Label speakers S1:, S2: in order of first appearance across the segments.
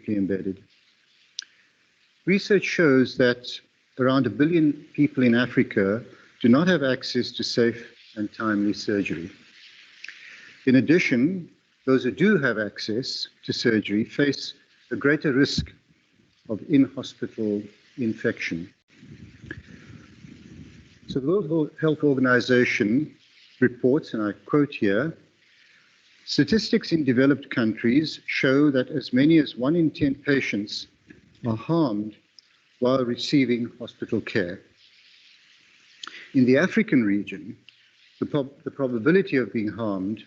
S1: deeply embedded. Research shows that around 1 billion people in Africa do not have access to safe and timely surgery. In addition, those who do have access to surgery face a greater risk of in-hospital infection. So the World Health Organization reports, and I quote here, statistics in developed countries show that as many as 1 in 10 patients are harmed while receiving hospital care. In the African region, the probability of being harmed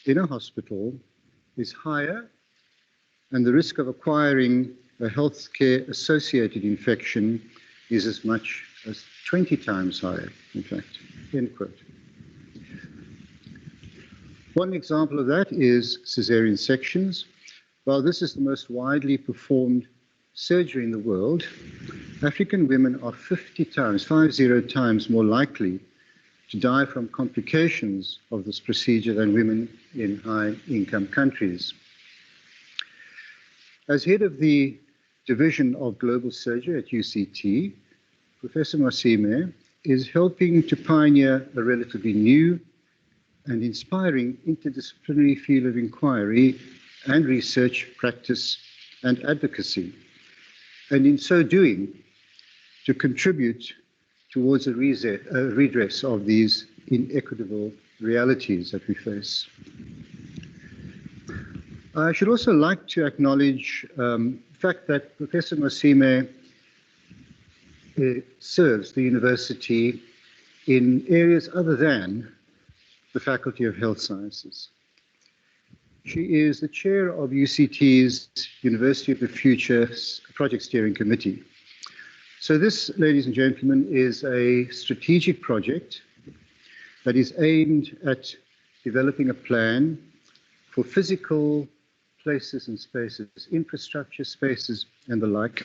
S1: in a hospital is higher, and the risk of acquiring a healthcare associated infection is as much as 20 times higher, in fact, end quote. One example of that is Caesarean sections. While this is the most widely performed surgery in the world, African women are 50 times more likely to die from complications of this procedure than women in high-income countries. As head of the Division of Global Surgery at UCT, Professor Maswime is helping to pioneer a relatively new and inspiring interdisciplinary field of inquiry and research, practice, and advocacy, and in so doing, to contribute towards a redress of these inequitable realities that we face. I should also like to acknowledge the fact that Professor Maswime serves the university in areas other than the Faculty of Health Sciences. She is the chair of UCT's University of the Future Project Steering Committee. So this, ladies and gentlemen, is a strategic project that is aimed at developing a plan for physical places and spaces, infrastructure spaces and the like,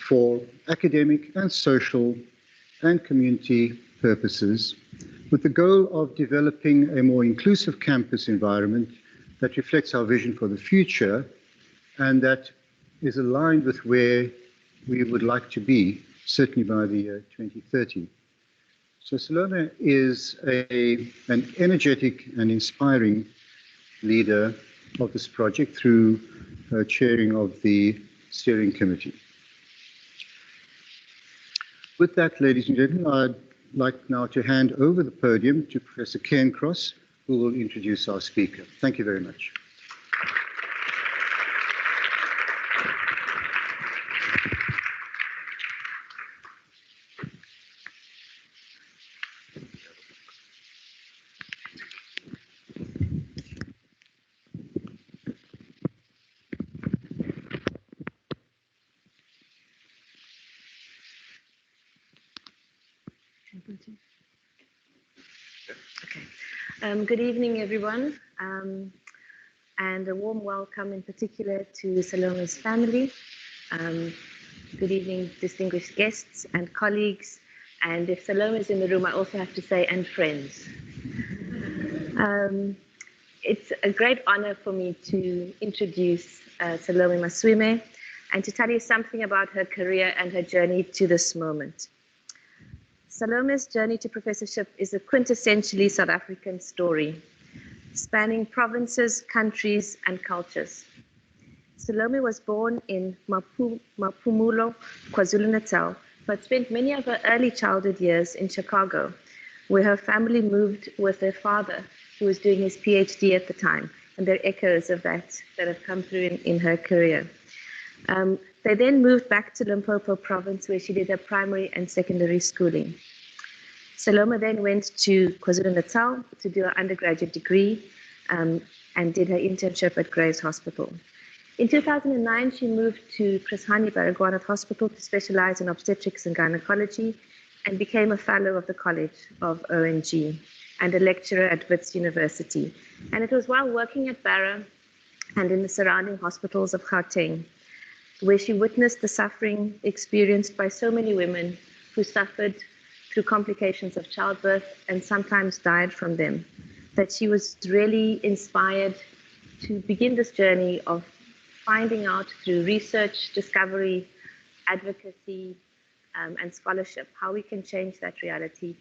S1: for academic and social and community purposes, with the goal of developing a more inclusive campus environment that reflects our vision for the future and that is aligned with where we would like to be, certainly by the year 2030. So Salome is an energetic and inspiring leader of this project through her chairing of the steering committee. With that, ladies and gentlemen, I'd like now to hand over the podium to Professor Cairncross, who will introduce our speaker. Thank you very much.
S2: Good evening, everyone, and a warm welcome in particular to Salome's family. Good evening, distinguished guests and colleagues, and if Salome is in the room, I also have to say, and friends. It's a great honor for me to introduce Salome Maswime and to tell you something about her career and her journey to this moment. Salome's journey to professorship is a quintessentially South African story, spanning provinces, countries, and cultures. Salome was born in Maphumulo, KwaZulu-Natal, but spent many of her early childhood years in Chicago, where her family moved with their father, who was doing his PhD at the time, and there are echoes of that have come through in her career. They then moved back to Limpopo province, where she did her primary and secondary schooling. Salome then went to KwaZulu-Natal to do her undergraduate degree and did her internship at Gray's Hospital. In 2009, she moved to Chris Hani Baragwanath Hospital to specialize in obstetrics and gynecology and became a fellow of the College of ONG and a lecturer at Wits University. And it was while working at Barra and in the surrounding hospitals of Gauteng, where she witnessed the suffering experienced by so many women who suffered through complications of childbirth and sometimes died from them, that she was really inspired to begin this journey of finding out through research, discovery, advocacy, and scholarship how we can change that reality,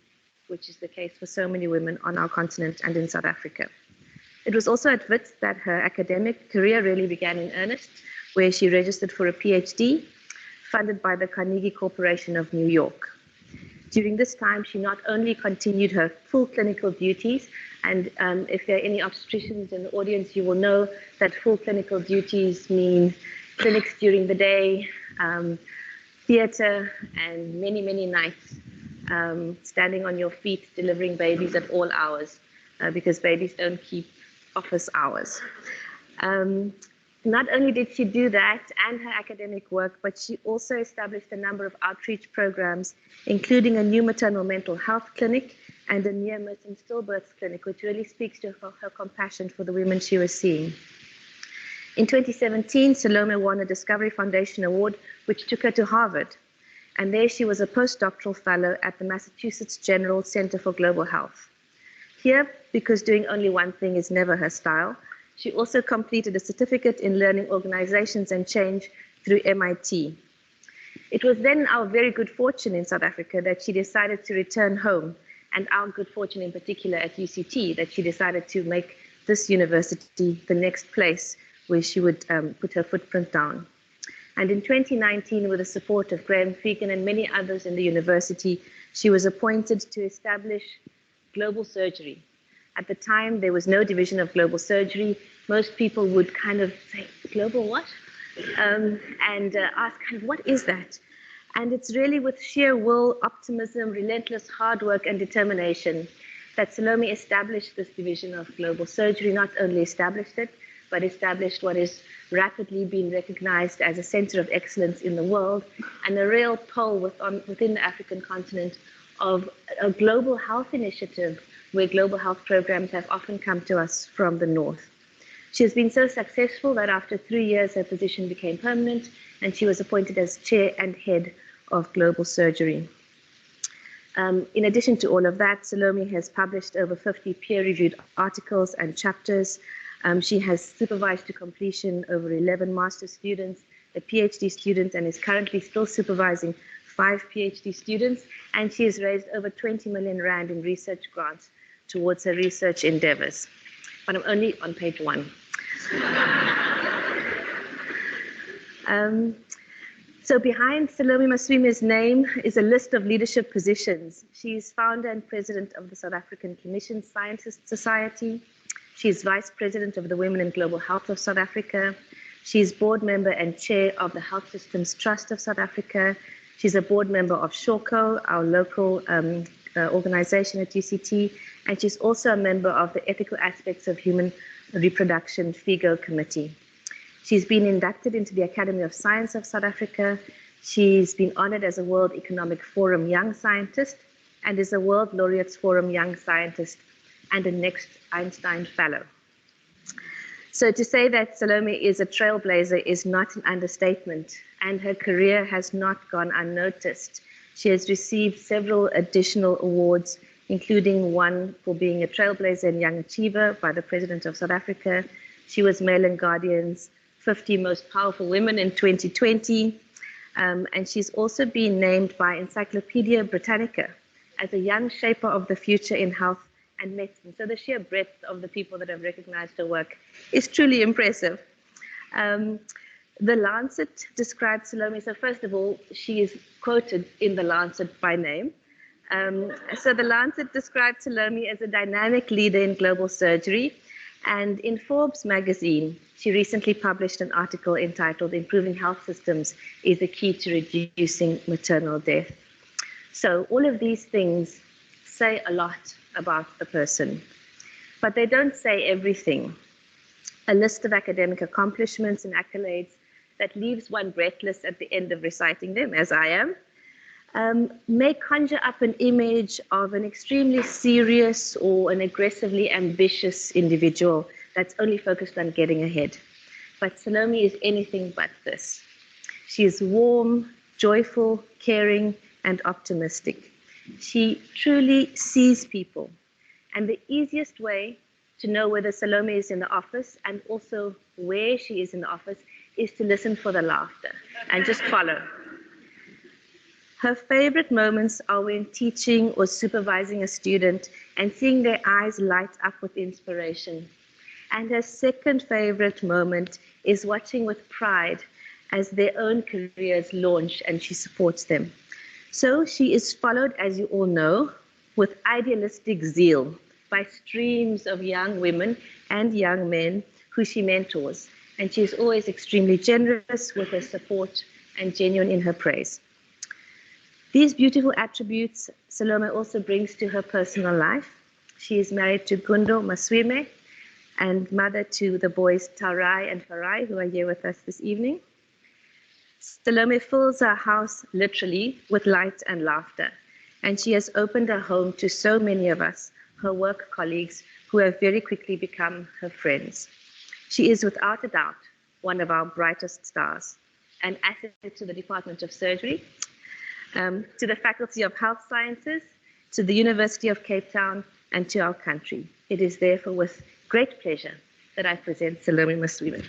S2: which is the case for so many women on our continent and in South Africa. It was also at Wits that her academic career really began in earnest, where she registered for a PhD funded by the Carnegie Corporation of New York. During this time, she not only continued her full clinical duties, and if there are any obstetricians in the audience, you will know that full clinical duties mean clinics during the day, theatre, and many, many nights, standing on your feet, delivering babies at all hours, because babies don't keep office hours. Not only did she do that and her academic work, but she also established a number of outreach programs, including a new maternal mental health clinic and a near-miss and stillbirths clinic, which really speaks to her compassion for the women she was seeing. In 2017, Salome won a Discovery Foundation Award, which took her to Harvard. And there she was a postdoctoral fellow at the Massachusetts General Center for Global Health. Here, because doing only one thing is never her style, she also completed a certificate in learning organizations and change through MIT. It was then our very good fortune in South Africa that she decided to return home, and our good fortune in particular at UCT, that she decided to make this university the next place where she would put her footprint down. And in 2019, with the support of Graham Fegan and many others in the university, she was appointed to establish global surgery. At the time, there was no division of global surgery. Most people would kind of say, global what? And ask, kind of, what is that? And it's really with sheer will, optimism, relentless hard work, and determination that Salome established this division of global surgery, not only established it, but established what is rapidly being recognized as a center of excellence in the world, and a real pole within the African continent of a global health initiative where global health programs have often come to us from the north. She has been so successful that after 3 years, her position became permanent, and she was appointed as chair and head of global surgery. In addition to all of that, Salome has published over 50 peer-reviewed articles and chapters. She has supervised to completion over 11 master's students, a PhD student, and is currently still supervising 5 PhD students. And she has raised over 20 million rand in research grants towards her research endeavors. But I'm only on page 1. So behind Salome Maswime's name is a list of leadership positions. She's founder and president of the South African Clinician Scientists Society. She's vice president of the Women in Global Health of South Africa. She's board member and chair of the Health Systems Trust of South Africa. She's a board member of SHORCO, our local organization at UCT, and she's also a member of the Ethical Aspects of Human Reproduction FIGO committee. She's been inducted into the Academy of Science of South Africa. She's been honored as a World Economic Forum Young Scientist and is a World Laureates Forum Young Scientist and a Next Einstein Fellow. So to say that Salome is a trailblazer is not an understatement, and her career has not gone unnoticed. She has received several additional awards, including one for being a trailblazer and young achiever by the President of South Africa. She was Mail and Guardian's 50 Most Powerful Women in 2020. And she's also been named by Encyclopedia Britannica as a young shaper of the future in health and medicine. So the sheer breadth of the people that have recognized her work is truly impressive. The Lancet described Salome, so first of all, she is quoted in the Lancet by name. So the Lancet described Salome as a dynamic leader in global surgery. And in Forbes magazine, she recently published an article entitled "Improving Health Systems is the Key to Reducing Maternal Death." So all of these things say a lot about a person, but they don't say everything. A list of academic accomplishments and accolades that leaves one breathless at the end of reciting them, as I am, may conjure up an image of an extremely serious or an aggressively ambitious individual that's only focused on getting ahead. But Salome is anything but this. She is warm, joyful, caring, and optimistic. She truly sees people. And the easiest way to know whether Salome is in the office and also where she is in the office is to listen for the laughter and just follow. Her favorite moments are when teaching or supervising a student and seeing their eyes light up with inspiration. And her second favorite moment is watching with pride as their own careers launch and she supports them. So she is followed, as you all know, with idealistic zeal by streams of young women and young men who she mentors. And she is always extremely generous with her support and genuine in her praise. These beautiful attributes Salome also brings to her personal life. She is married to Gundo Maswime and mother to the boys Tarai and Farai, who are here with us this evening. Salome fills her house literally with light and laughter, and she has opened her home to so many of us, her work colleagues, who have very quickly become her friends. She is without a doubt one of our brightest stars, an asset to the Department of Surgery, to the Faculty of Health Sciences, to the University of Cape Town, and to our country. It is therefore with great pleasure that I present Salome Maswime.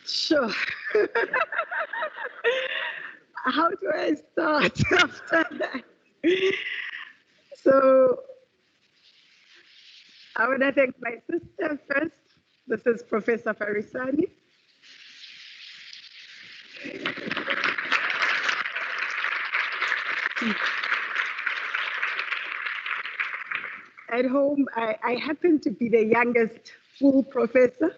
S3: Sure. How do I start after that? So I want to thank my sister first. This is Professor Farisani. At home, I happen to be the youngest full professor.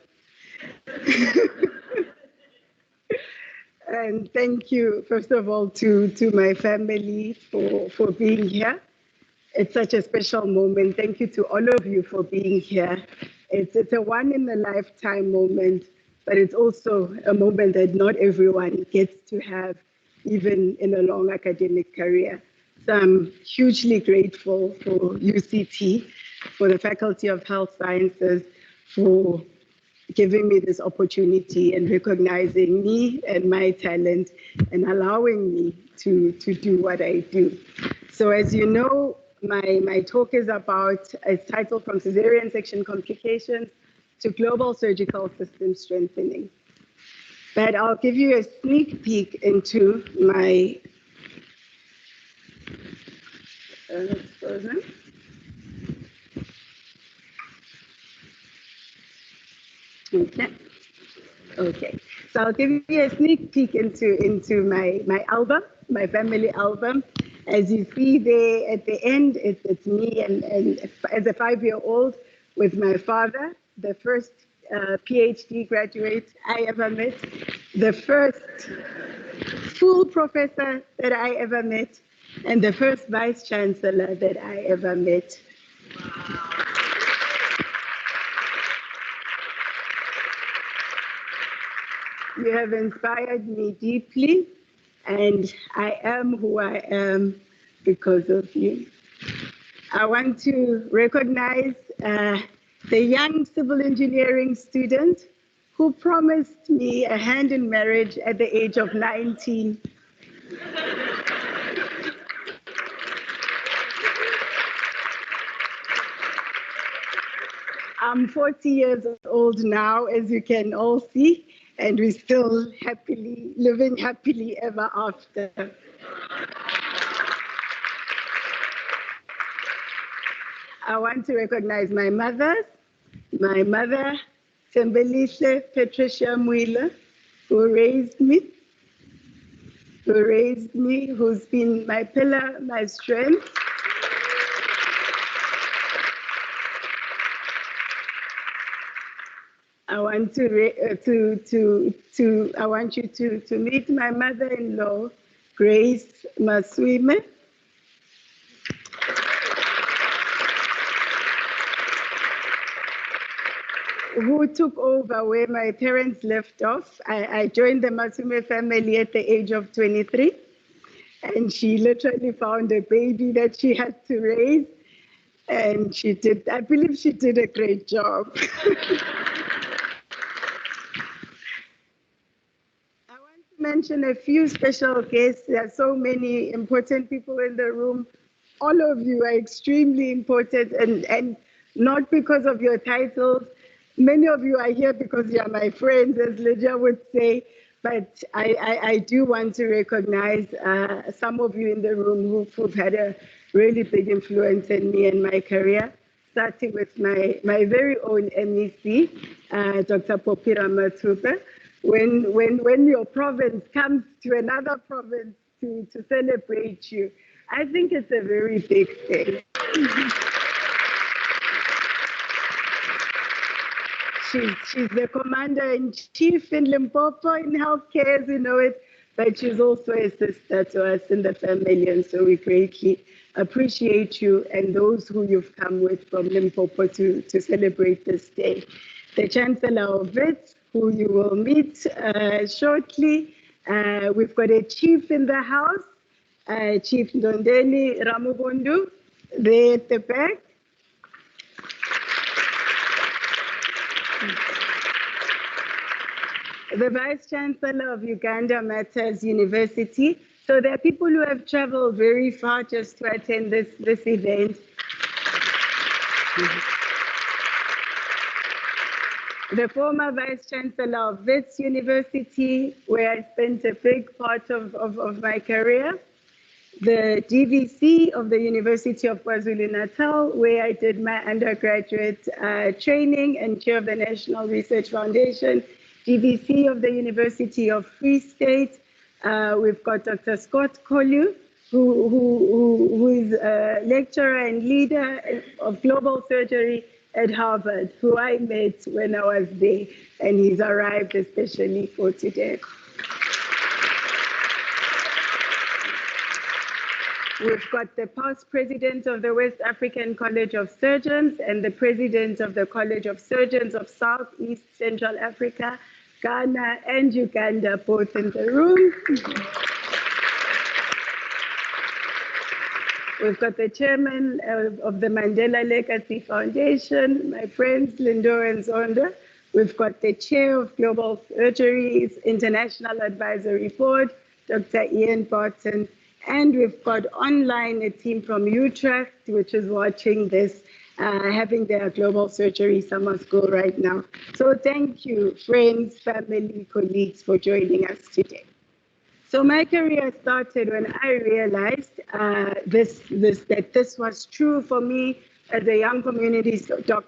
S3: And thank you, first of all, to my family for being here. It's such a special moment. Thank you to all of you for being here. It's a one-in-a-lifetime moment, but it's also a moment that not everyone gets to have, even in a long academic career. So I'm hugely grateful for UCT, for the Faculty of Health Sciences, for giving me this opportunity and recognizing me and my talent and allowing me to do what I do. So as you know, my talk is about, it's titled From Caesarean Section Complications to Global Surgical System Strengthening. But I'll give you a sneak peek into my, it's frozen. Okay. So I'll give you a sneak peek into my album, my family album. As you see there at the end, it's me and as a 5-year-old with my father, the first PhD graduate I ever met, the first full professor that I ever met, and the first vice chancellor that I ever met. You have inspired me deeply, and I am who I am because of you. I want to recognize the young civil engineering student who promised me a hand in marriage at the age of 19. I'm 40 years old now, as you can all see, and we're still living happily ever after. I want to recognize my mother, Tembelise Patricia Muila, who raised me, who's been my pillar, my strength. I want I want you to meet my mother-in-law, Grace Maswime. Who took over where my parents left off. I joined the Maswime family at the age of 23, and she literally found a baby that she had to raise, and I believe she did a great job. I want to mention a few special guests. There are so many important people in the room. All of you are extremely important, and not because of your titles. Many of you are here because you are my friends, as Lydia would say, but I do want to recognize some of you in the room who've had a really big influence in me and my career, starting with my very own MEC, Dr. Popira Matsupa. When your province comes to another province to celebrate you, I think it's a very big thing. She's the commander-in-chief in Limpopo in healthcare, as you know it, but she's also a sister to us in the family, and so we greatly appreciate you and those who you've come with from Limpopo to celebrate this day. The Chancellor of WITS, who you will meet shortly. We've got a chief in the house, Chief Ndondeni Ramubundu, there at the back. The Vice Chancellor of Uganda Matters University. So there are people who have traveled very far just to attend this event. The former Vice Chancellor of Wits University, where I spent a big part of my career. The DVC of the University of KwaZulu-Natal, where I did my undergraduate training and chair of the National Research Foundation. DVC of the University of Free State. We've got Dr. Scott Kolu, who is a lecturer and leader of global surgery at Harvard, who I met when I was there, and he's arrived especially for today. We've got the past president of the West African College of Surgeons and the president of the College of Surgeons of Southeast Central Africa, Ghana, and Uganda, both in the room. We've got the chairman of the Mandela Legacy Foundation, my friends Lindo and Zonda. We've got the chair of Global Surgery's International Advisory Board, Dr. Ian Barton. And we've got online a team from Utrecht, which is watching this, having their global surgery summer school right now. So thank you, friends, family, colleagues, for joining us today. So my career started when I realized that this was true for me as a young community service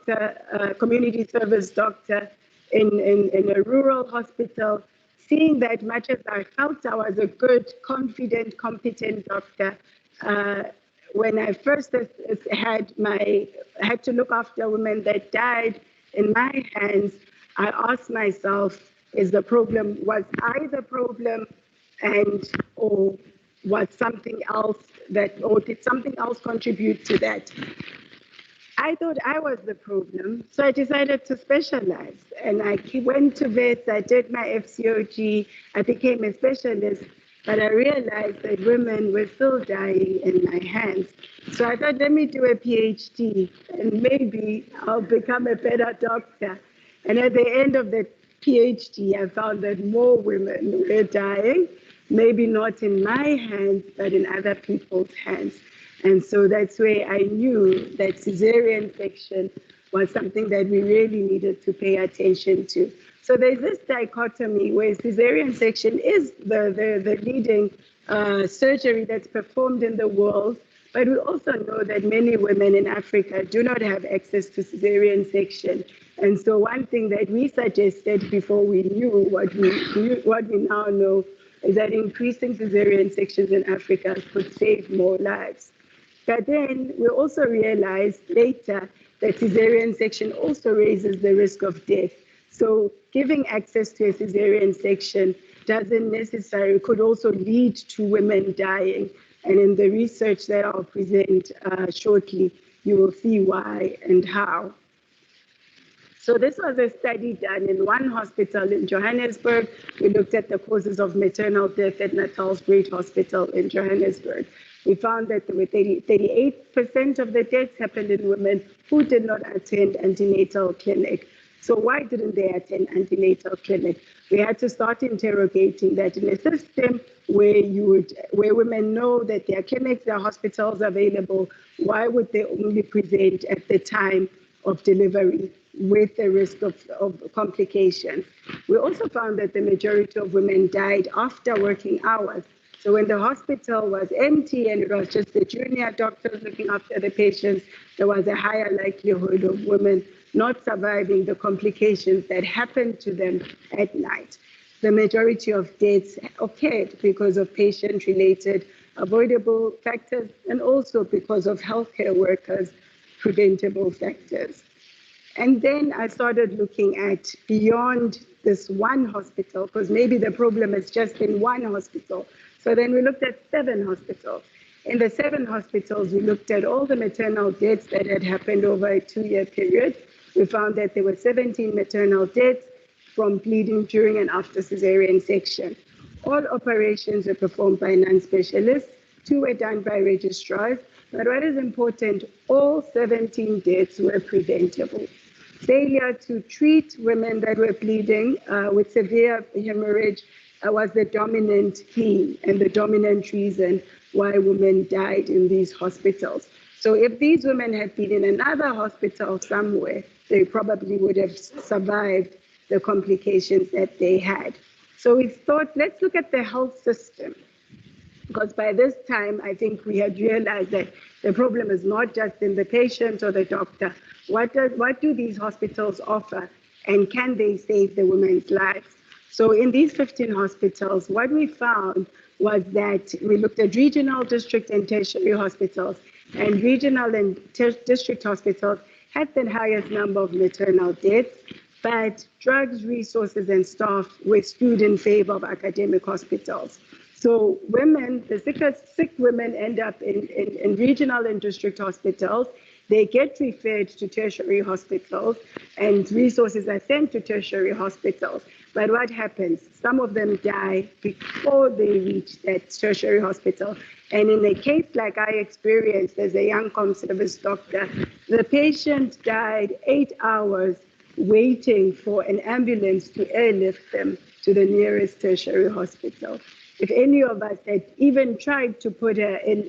S3: doctor in a rural hospital. Seeing that much as I felt I was a good, confident, competent doctor, when I first had to look after women that died in my hands, I asked myself, was I the problem, or was something else or did something else contribute to that? I thought I was the problem, so I decided to specialize. And I went to vets, I did my FCOG, I became a specialist, but I realized that women were still dying in my hands. So I thought, let me do a PhD, and maybe I'll become a better doctor. And at the end of the PhD, I found that more women were dying, maybe not in my hands, but in other people's hands. And so that's where I knew that Caesarean section was something that we really needed to pay attention to. So there's this dichotomy where cesarean section is the leading surgery that's performed in the world, but we also know that many women in Africa do not have access to cesarean section. And so one thing that we suggested before we knew what we now know is that increasing cesarean sections in Africa could save more lives. But then we also realized later that cesarean section also raises the risk of death. So giving access to a cesarean section doesn't necessarily, could also lead to women dying. And in the research that I'll present shortly, you will see why and how. So this was a study done in one hospital in Johannesburg. We looked at the causes of maternal death at Natal's Great Hospital in Johannesburg. We found that 38% of the deaths happened in women who did not attend antenatal clinic. So why didn't they attend antenatal clinic? We had to start interrogating that in a system where women know that there are clinics, there are hospitals available, why would they only present at the time of delivery with the risk of complications? We also found that the majority of women died after working hours. So when the hospital was empty and it was just the junior doctors looking after the patients, there was a higher likelihood of women not surviving the complications that happened to them at night. The majority of deaths occurred because of patient-related avoidable factors and also because of healthcare workers' preventable factors. And then I started looking at beyond this one hospital, because maybe the problem is just in one hospital. So then we looked at 7 hospitals. In the 7 hospitals, we looked at all the maternal deaths that had happened over a 2-year period. We found that there were 17 maternal deaths from bleeding during and after cesarean section. All operations were performed by non-specialists. 2 were done by registrars. But what is important, all 17 deaths were preventable. Failure to treat women that were bleeding with severe hemorrhage was the dominant theme and the dominant reason why women died in these hospitals. So if these women had been in another hospital somewhere, they probably would have survived the complications that they had. So we thought, let's look at the health system. Because by this time, I think we had realized that the problem is not just in the patient or the doctor. What do these hospitals offer, and can they save the women's lives? So in these 15 hospitals, what we found was that we looked at regional, district, and tertiary hospitals, and regional and district hospitals had the highest number of maternal deaths, but drugs, resources, and staff were skewed in favor of academic hospitals. So women, the sick women end up in regional and district hospitals. They get referred to tertiary hospitals, and resources are sent to tertiary hospitals. But what happens? Some of them die before they reach that tertiary hospital. And in a case like I experienced as a young com service doctor, the patient died 8 hours waiting for an ambulance to airlift them to the nearest tertiary hospital. If any of us had even tried to put her in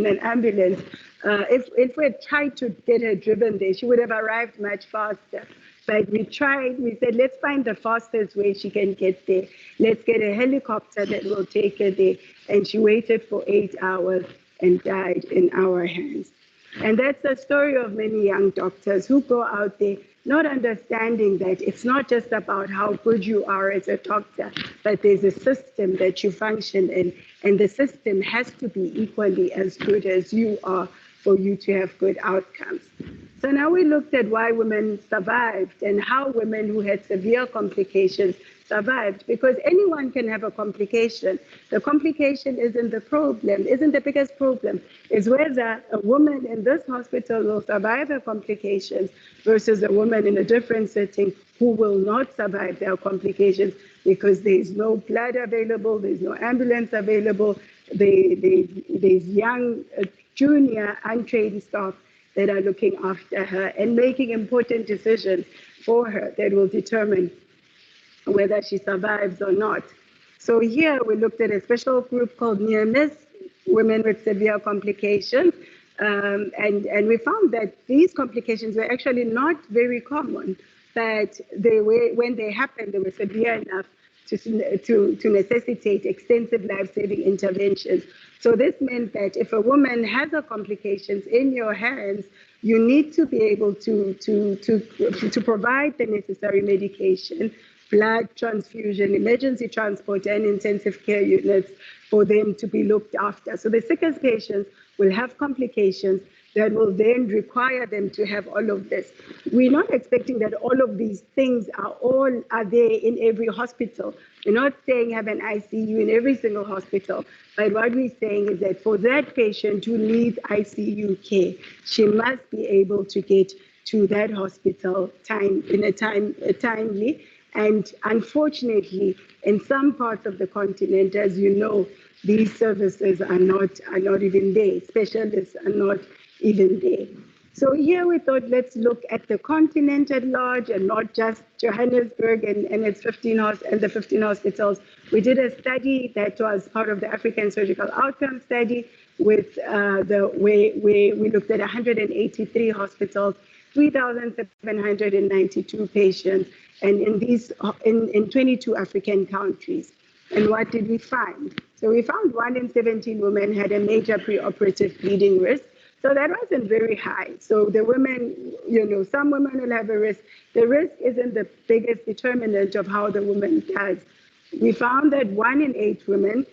S3: an ambulance, if we had tried to get her driven there, she would have arrived much faster. But we said, let's find the fastest way she can get there. Let's get a helicopter that will take her there. And she waited for 8 hours and died in our hands. And that's the story of many young doctors who go out there not understanding that it's not just about how good you are as a doctor, but there's a system that you function in, and the system has to be equally as good as you are for you to have good outcomes. So now we looked at why women survived and how women who had severe complications survived, because anyone can have a complication. The complication isn't the problem, isn't the biggest problem. It's whether a woman in this hospital will survive her complications versus a woman in a different setting who will not survive their complications because there's no blood available, there's no ambulance available, there's young, junior, untrained staff that are looking after her and making important decisions for her that will determine whether she survives or not. So here we looked at a special group called near miss, women with severe complications. And we found that these complications were actually not very common, but when they happened, they were severe enough to necessitate extensive life-saving interventions. So this meant that if a woman has a complications in your hands, you need to be able to provide the necessary medication, blood transfusion, emergency transport, and intensive care units for them to be looked after. So the sickest patients will have complications that will then require them to have all of this. We're not expecting that all of these things are there in every hospital. We're not saying have an ICU in every single hospital, but what we're saying is that for that patient who needs ICU care, she must be able to get to that hospital in a timely. And unfortunately, in some parts of the continent, as you know, these services are not even there. Specialists are not even there. So here we thought, let's look at the continent at large and not just Johannesburg and its 15 hospitals. We did a study that was part of the African Surgical Outcome Study with where we looked at 183 hospitals, 3,792 patients, and in 22 African countries. And what did we find? So we found 1 in 17 women had a major preoperative bleeding risk. So that wasn't very high. So the women, some women will have a risk. The risk isn't the biggest determinant of how the woman does. We found that 1 in 8 women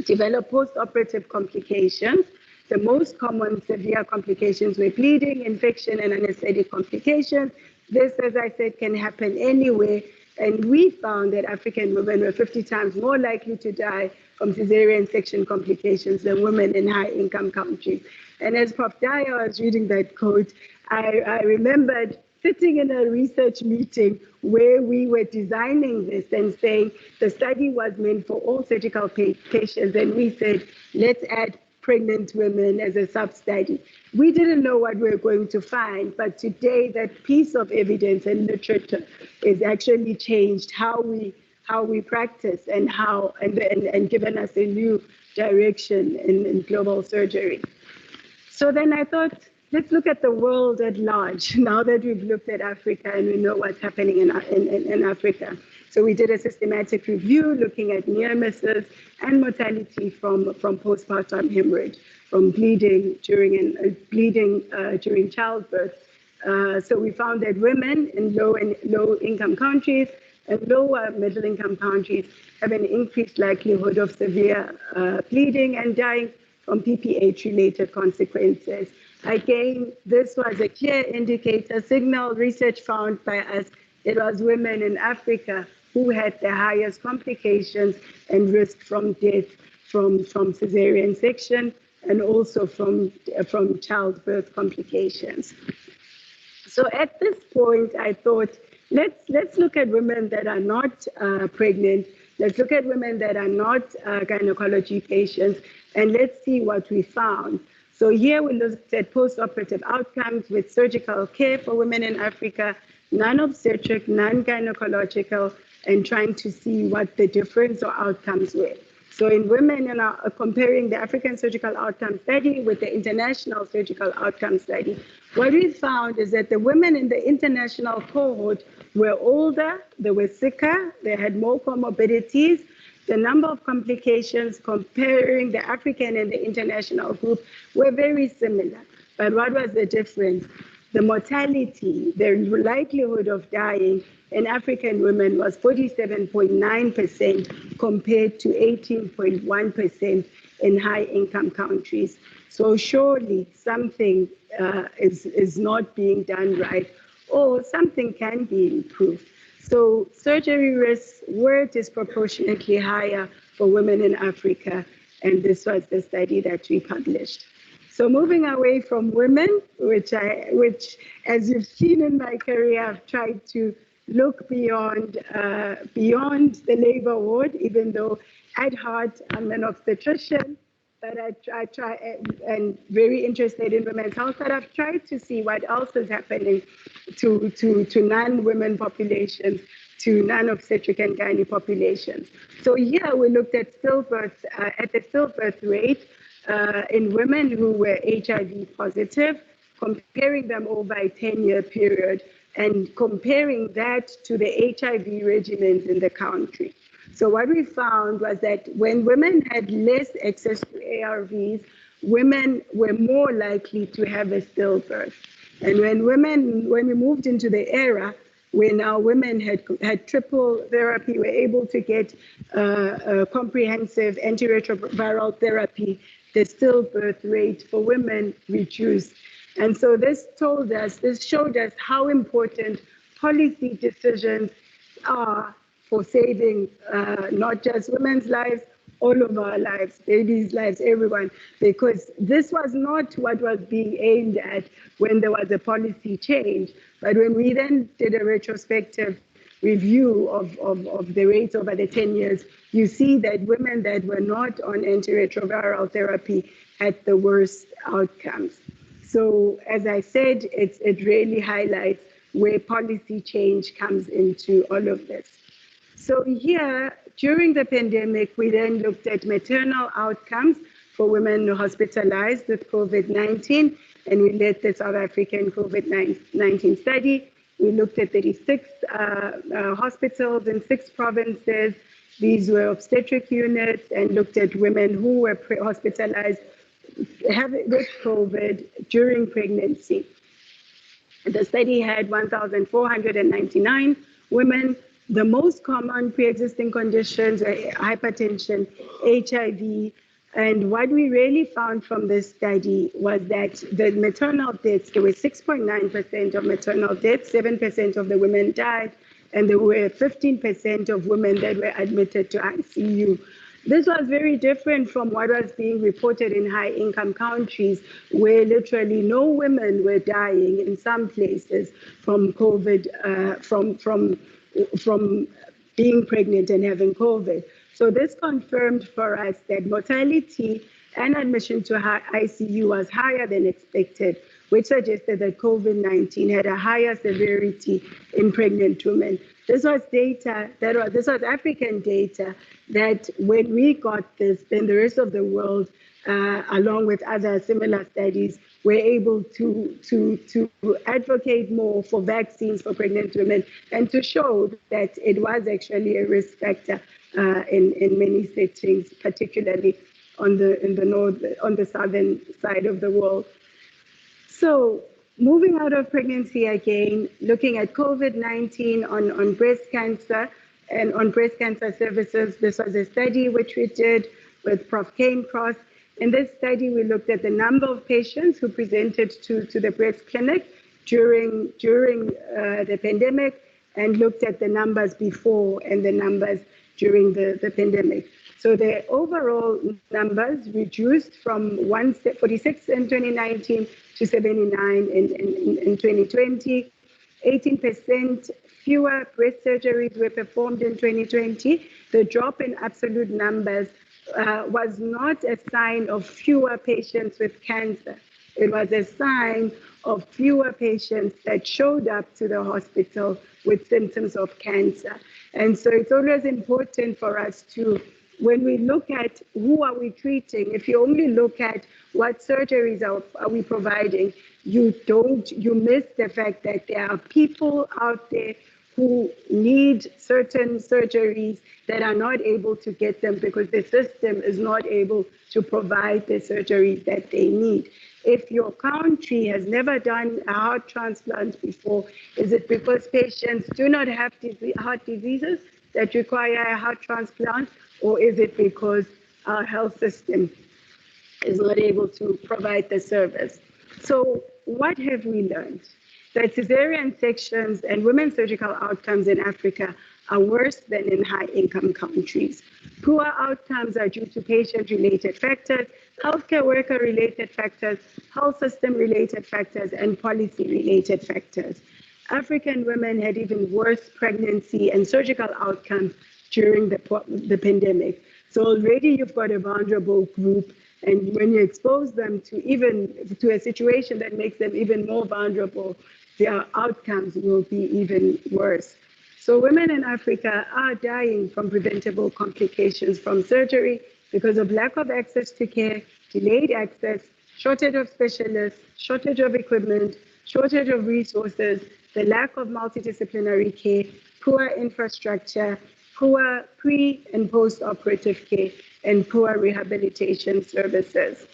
S3: develop postoperative complications. The most common severe complications were bleeding, infection, and anesthetic complications. This, as I said, can happen anywhere. And we found that African women were 50 times more likely to die from Caesarean section complications than women in high-income countries. And as Prof. Dyer was reading that quote, I remembered sitting in a research meeting where we were designing this and saying the study was meant for all surgical patients. And we said, let's add pregnant women as a sub-study. We didn't know what we were going to find, but today that piece of evidence and literature is actually changed how we practice and given us a new direction in global surgery. So then I thought, let's look at the world at large now that we've looked at Africa and we know what's happening in Africa. So we did a systematic review looking at near misses and mortality from postpartum hemorrhage, from bleeding during childbirth. So we found that women in low income countries and lower middle income countries have an increased likelihood of severe bleeding and dying from PPH-related consequences. Again, this was a clear indicator, signal research found by us. It was women in Africa who had the highest complications and risk from death from Caesarean section and also from childbirth complications. So at this point, I thought, let's look at women that are not pregnant. Let's look at women that are not gynecology patients, and let's see what we found. So here we looked at post-operative outcomes with surgical care for women in Africa, non-obstetric, non-gynecological, and trying to see what the difference or outcomes were. So in women, comparing the African Surgical Outcome Study with the International Surgical Outcome Study, what we found is that the women in the international cohort were older, they were sicker, they had more comorbidities. The number of complications comparing the African and the international group were very similar. But what was the difference? The mortality, the likelihood of dying in African women was 47.9% compared to 18.1% in high-income countries. So surely something is not being done right, or something can be improved. So surgery risks were disproportionately higher for women in Africa, and this was the study that we published. So moving away from women, which as you've seen in my career, I've tried to look beyond the labor ward, even though at heart I'm an obstetrician, but I try and very interested in women's health, but I've tried to see what else is happening to non-women populations, to non-obstetric and gynae populations. So here we looked at stillbirth, at the stillbirth rate in women who were HIV positive, comparing them over a 10-year period and comparing that to the HIV regimens in the country. So what we found was that when women had less access to ARVs, women were more likely to have a stillbirth. And when we moved into the era where now women had triple therapy, were able to get comprehensive antiretroviral therapy, the stillbirth rate for women reduced. And so this showed us how important policy decisions are for saving not just women's lives, all of our lives, babies' lives, everyone, because this was not what was being aimed at when there was a policy change. But when we then did a retrospective review of the rates over the 10 years, you see that women that were not on antiretroviral therapy had the worst outcomes. So as I said, it really highlights where policy change comes into all of this. So here, during the pandemic, we then looked at maternal outcomes for women hospitalized with COVID-19, and we led the South African COVID-19 study. We looked at 36 hospitals in 6 provinces. These were obstetric units, and looked at women who were hospitalized with COVID during pregnancy. The study had 1,499 women. The most common pre-existing conditions were hypertension, HIV, and what we really found from this study was that the maternal deaths, there were 6.9% of maternal deaths, 7% of the women died, and there were 15% of women that were admitted to ICU. This was very different from what was being reported in high-income countries, where literally no women were dying in some places from COVID, from being pregnant and having COVID. So this confirmed for us that mortality and admission to ICU was higher than expected, which suggested that COVID-19 had a higher severity in pregnant women. This was data, this was African data, that when we got this, then the rest of the world, along with other similar studies, were able to advocate more for vaccines for pregnant women and to show that it was actually a risk factor in many settings, particularly on the southern side of the world. So moving out of pregnancy again, looking at COVID-19 on breast cancer and on breast cancer services. This was a study which we did with Prof. Cross. In this study, we looked at the number of patients who presented to the breast clinic during the pandemic, and looked at the numbers before and the numbers during the pandemic. So the overall numbers reduced from 46 in 2019 to 79 in 2020. 18% fewer breast surgeries were performed in 2020. The drop in absolute numbers was not a sign of fewer patients with cancer. It was a sign of fewer patients that showed up to the hospital with symptoms of cancer. And so it's always important for us to, when we look at who are we treating, if you only look at what surgeries are we providing, you miss the fact that there are people out there who need certain surgeries that are not able to get them because the system is not able to provide the surgeries that they need. If your country has never done a heart transplant before, is it because patients do not have heart diseases that require a heart transplant, or is it because our health system is not able to provide the service? So what have we learned? That cesarean sections and women's surgical outcomes in Africa are worse than in high-income countries. Poor outcomes are due to patient-related factors, healthcare worker-related factors, health system-related factors, and policy-related factors. African women had even worse pregnancy and surgical outcomes during the pandemic. So already you've got a vulnerable group, and when you expose them to a situation that makes them even more vulnerable, their outcomes will be even worse. So women in Africa are dying from preventable complications from surgery because of lack of access to care, delayed access, shortage of specialists, shortage of equipment, shortage of resources, the lack of multidisciplinary care, poor infrastructure, poor pre- and post-operative care, and poor rehabilitation services.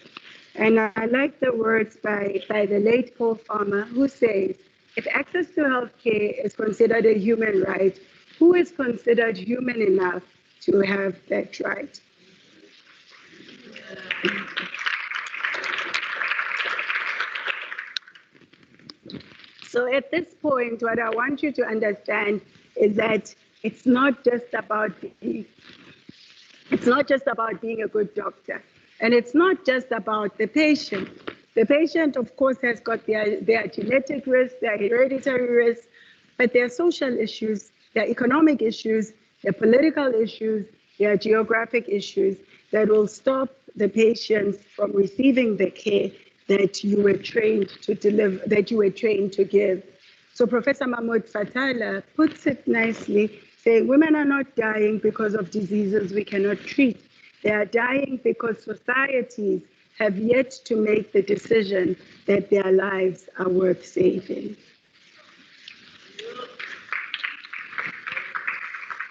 S3: And I like the words by the late Paul Farmer, who says, if access to healthcare is considered a human right, who is considered human enough to have that right? So at this point, what I want you to understand is that it's not just about being a good doctor, and it's not just about the patient. The patient, of course, has got their genetic risks, their hereditary risks, but there are social issues, there are economic issues, there are political issues, there are geographic issues that will stop the patients from receiving the care that you were trained to deliver, that you were trained to give. So Professor Mahmoud Fatala puts it nicely, saying women are not dying because of diseases we cannot treat. They are dying because societies have yet to make the decision that their lives are worth saving.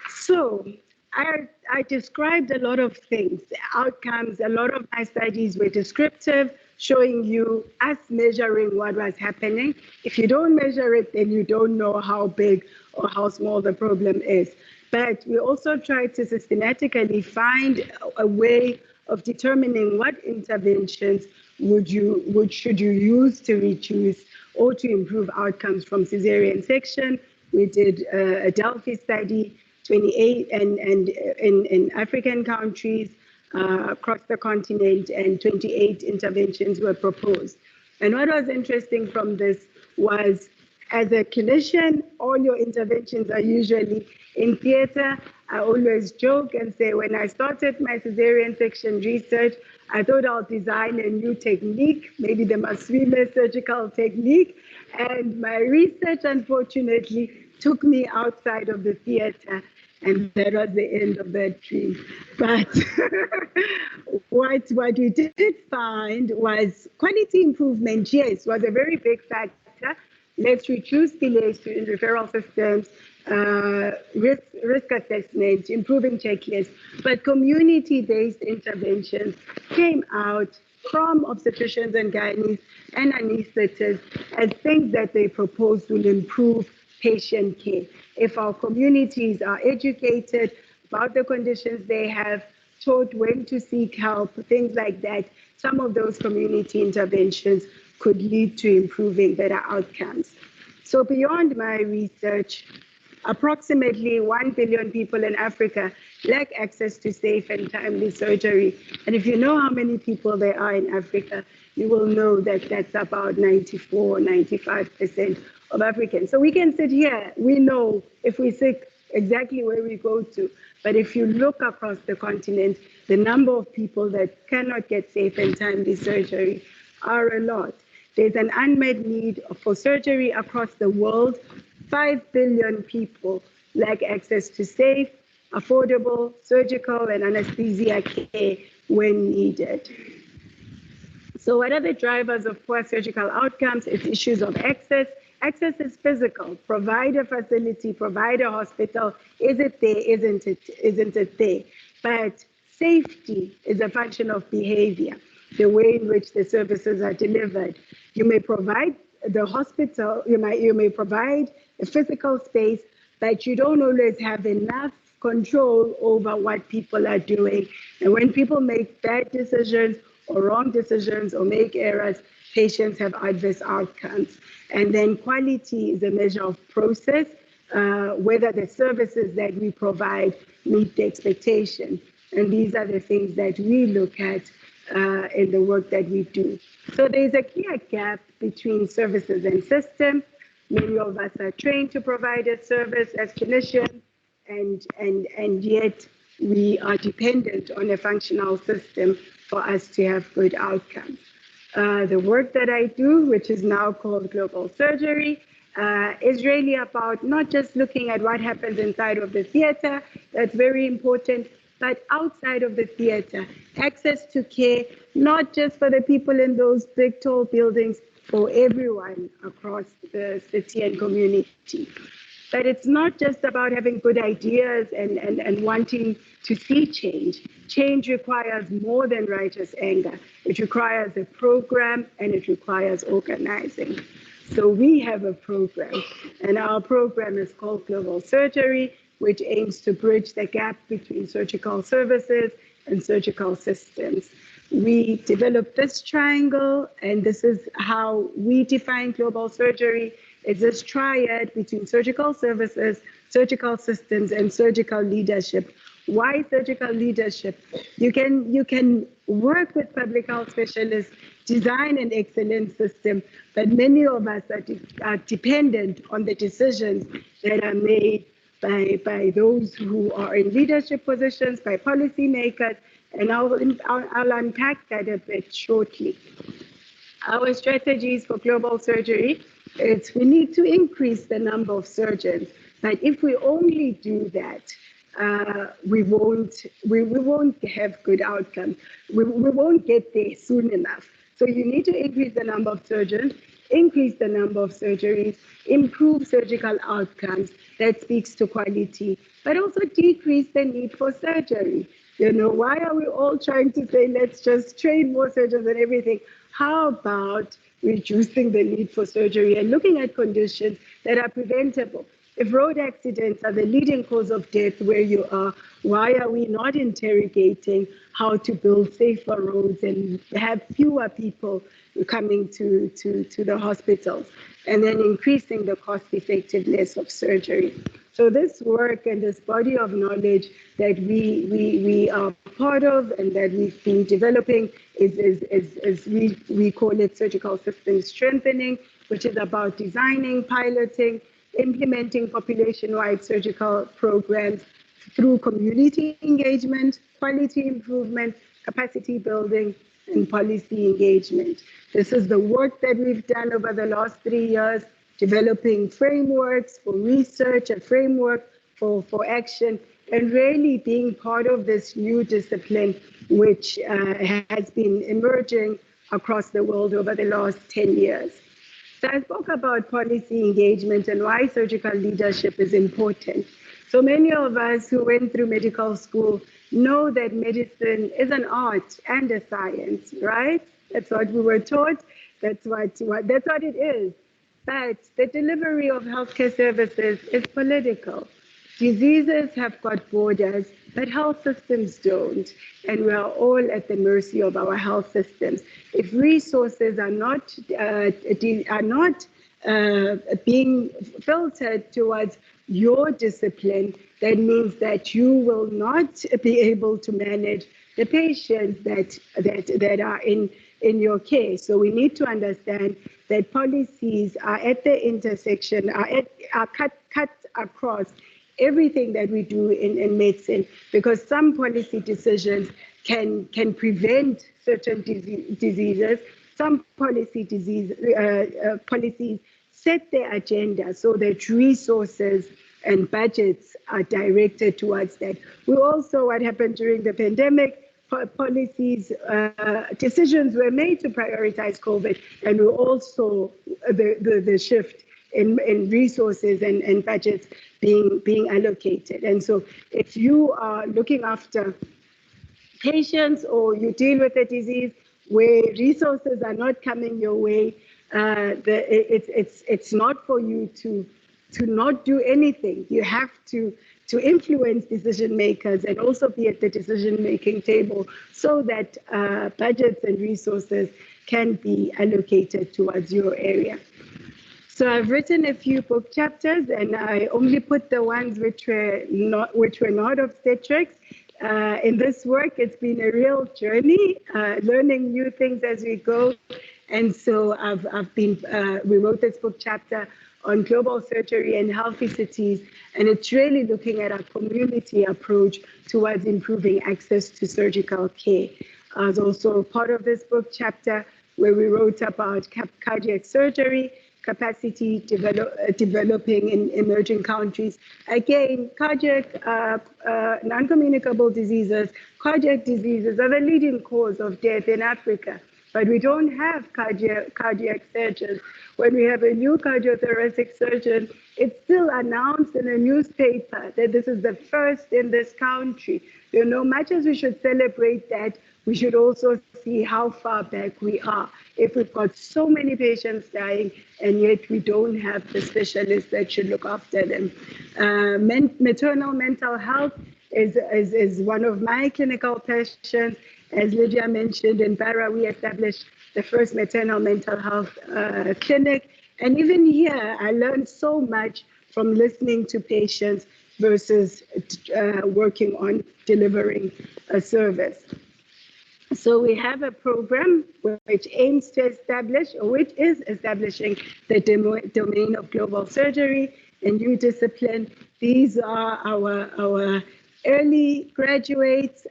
S3: So I described a lot of things, outcomes. A lot of my studies were descriptive, showing you us measuring what was happening. If you don't measure it, then you don't know how big or how small the problem is. But we also tried to systematically find a way of determining what interventions should you use to reduce or to improve outcomes from cesarean section. We did a Delphi study, 28 and in African countries across the continent, and 28 interventions were proposed. And what was interesting from this was, as a clinician, all your interventions are usually in theater. I always joke and say, when I started my cesarean section research, I thought I'll design a new technique, maybe the Maswime surgical technique. And my research, unfortunately, took me outside of the theater, and that was the end of that dream. But what we did find was quality improvement, yes, was a very big factor. Let's reduce delays in referral systems, risk assessment, improving checklists, but community-based interventions came out from obstetricians and gynaes and anesthetists as things that they proposed will improve patient care. If our communities are educated about the conditions they have, taught when to seek help, things like that, some of those community interventions could lead to improving better outcomes. So beyond my research, approximately 1 billion people in Africa lack access to safe and timely surgery. And if you know how many people there are in Africa, you will know that that's about 94, 95% of Africans. So we can sit here, we know if we seek exactly where we go to, but if you look across the continent, the number of people that cannot get safe and timely surgery are a lot. There's an unmet need for surgery across the world. 5 billion people lack access to safe, affordable surgical and anesthesia care when needed. So what are the drivers of poor surgical outcomes? It's issues of access. Access is physical. Provide a facility, provide a hospital. Is it there? Isn't it there? But safety is a function of behavior, the way in which the services are delivered. You may provide the hospital, you may provide a physical space, but you don't always have enough control over what people are doing. And when people make bad decisions or wrong decisions or make errors, patients have adverse outcomes. And then quality is a measure of process, whether the services that we provide meet the expectation. And these are the things that we look at in the work that we do. So there's a clear gap between services and system. Many of us are trained to provide a service as clinicians, and yet we are dependent on a functional system for us to have good outcomes. The work that I do, which is now called global surgery, is really about not just looking at what happens inside of the theater, that's very important, but outside of the theater, access to care, not just for the people in those big, tall buildings, for everyone across the city and community. But it's not just about having good ideas and wanting to see change. Change requires more than righteous anger. It requires a program and it requires organizing. So we have a program, and our program is called Global Surgery, which aims to bridge the gap between surgical services and surgical systems. We developed this triangle, and this is how we define global surgery. It's this triad between surgical services, surgical systems, and surgical leadership. Why surgical leadership? You can work with public health specialists, design an excellent system, but many of us are dependent on the decisions that are made by those who are in leadership positions, by policymakers, and I'll unpack that a bit shortly. Our strategies for global surgery is we need to increase the number of surgeons, but if we only do that, we won't have good outcomes. We won't get there soon enough. So you need to increase the number of surgeons, increase the number of surgeries, improve surgical outcomes. That speaks to quality, but also decrease the need for surgery. You know, why are we all trying to say, let's just train more surgeons and everything? How about reducing the need for surgery and looking at conditions that are preventable? If road accidents are the leading cause of death where you are, why are we not interrogating how to build safer roads and have fewer people coming to the hospitals, and then increasing the cost effectiveness of surgery? So this work and this body of knowledge that we are part of and that we've been developing is we call it surgical system strengthening, which is about designing, piloting, implementing population-wide surgical programs through community engagement, quality improvement, capacity building, and policy engagement. This is the work that we've done over the last 3 years, developing frameworks for research, a framework for action, and really being part of this new discipline which has been emerging across the world over the last 10 years. So I spoke about policy engagement and why surgical leadership is important. So many of us who went through medical school know that medicine is an art and a science, right? That's what we were taught. That's what it is. But the delivery of healthcare services is political. Diseases have got borders, but health systems don't. And we are all at the mercy of our health systems. If resources are not being filtered towards your discipline, that means that you will not be able to manage the patients that are in your care. So we need to understand that policies are at the intersection, are cut across everything that we do in medicine, because some policy decisions can prevent certain diseases. Some policies set their agenda so that resources and budgets are directed towards that. We also, what happened during the pandemic, policies, decisions were made to prioritize COVID, and we also the shift in resources and budgets being allocated. And so if you are looking after patients or you deal with a disease where resources are not coming your way, it's not for you to not do anything. You have to influence decision makers and also be at the decision making table so that budgets and resources can be allocated towards your area. So I've written a few book chapters, and I only put the ones which were not obstetrics. In this work, it's been a real journey, learning new things as we go. And so we wrote this book chapter on global surgery and healthy cities, and it's really looking at a community approach towards improving access to surgical care. I was also part of this book chapter where we wrote about cardiac surgery. capacity developing in emerging countries. Again, cardiac, non-communicable diseases, cardiac diseases are the leading cause of death in Africa. But we don't have cardiac surgeons. When we have a new cardiothoracic surgeon, it's still announced in a newspaper that this is the first in this country. You know, much as we should celebrate that, we should also see how far back we are. If we've got so many patients dying, and yet we don't have the specialists that should look after them. Maternal mental health is one of my clinical passions. As Lydia mentioned, in Barra, we established the first maternal mental health clinic. And even here, I learned so much from listening to patients versus working on delivering a service. So we have a program which aims to establish, or which is establishing, the domain of global surgery, a new discipline. These are our early graduates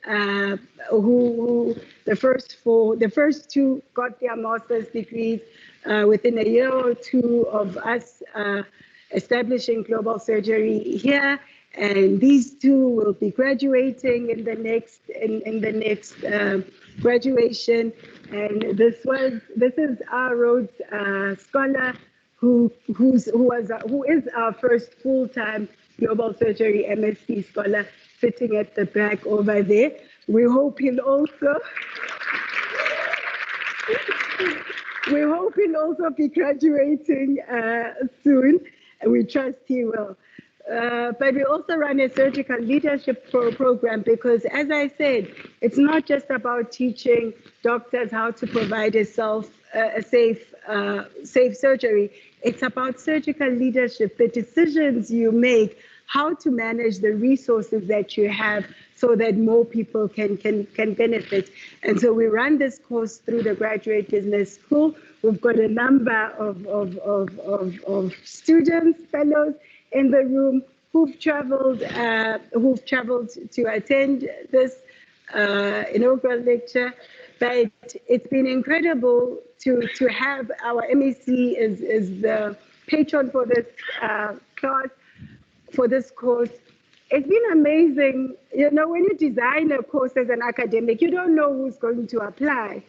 S3: who the first two got their master's degrees within a year or two of us establishing global surgery here. And these two will be graduating in the next graduation. And this is our Rhodes scholar who is our first full-time global surgery MSc scholar, sitting at the back over there. We hope he'll also be graduating soon, and we trust he will. But we also run a surgical leadership program because, as I said, it's not just about teaching doctors how to provide a safe surgery. It's about surgical leadership, the decisions you make, how to manage the resources that you have so that more people can benefit. And so we run this course through the Graduate Business School. We've got a number of students, fellows in the room who've traveled to attend this inaugural lecture. But it's been incredible to have our MEC is the patron for this class, for this course. It's been amazing. You know, when you design a course as an academic, you don't know who's going to apply.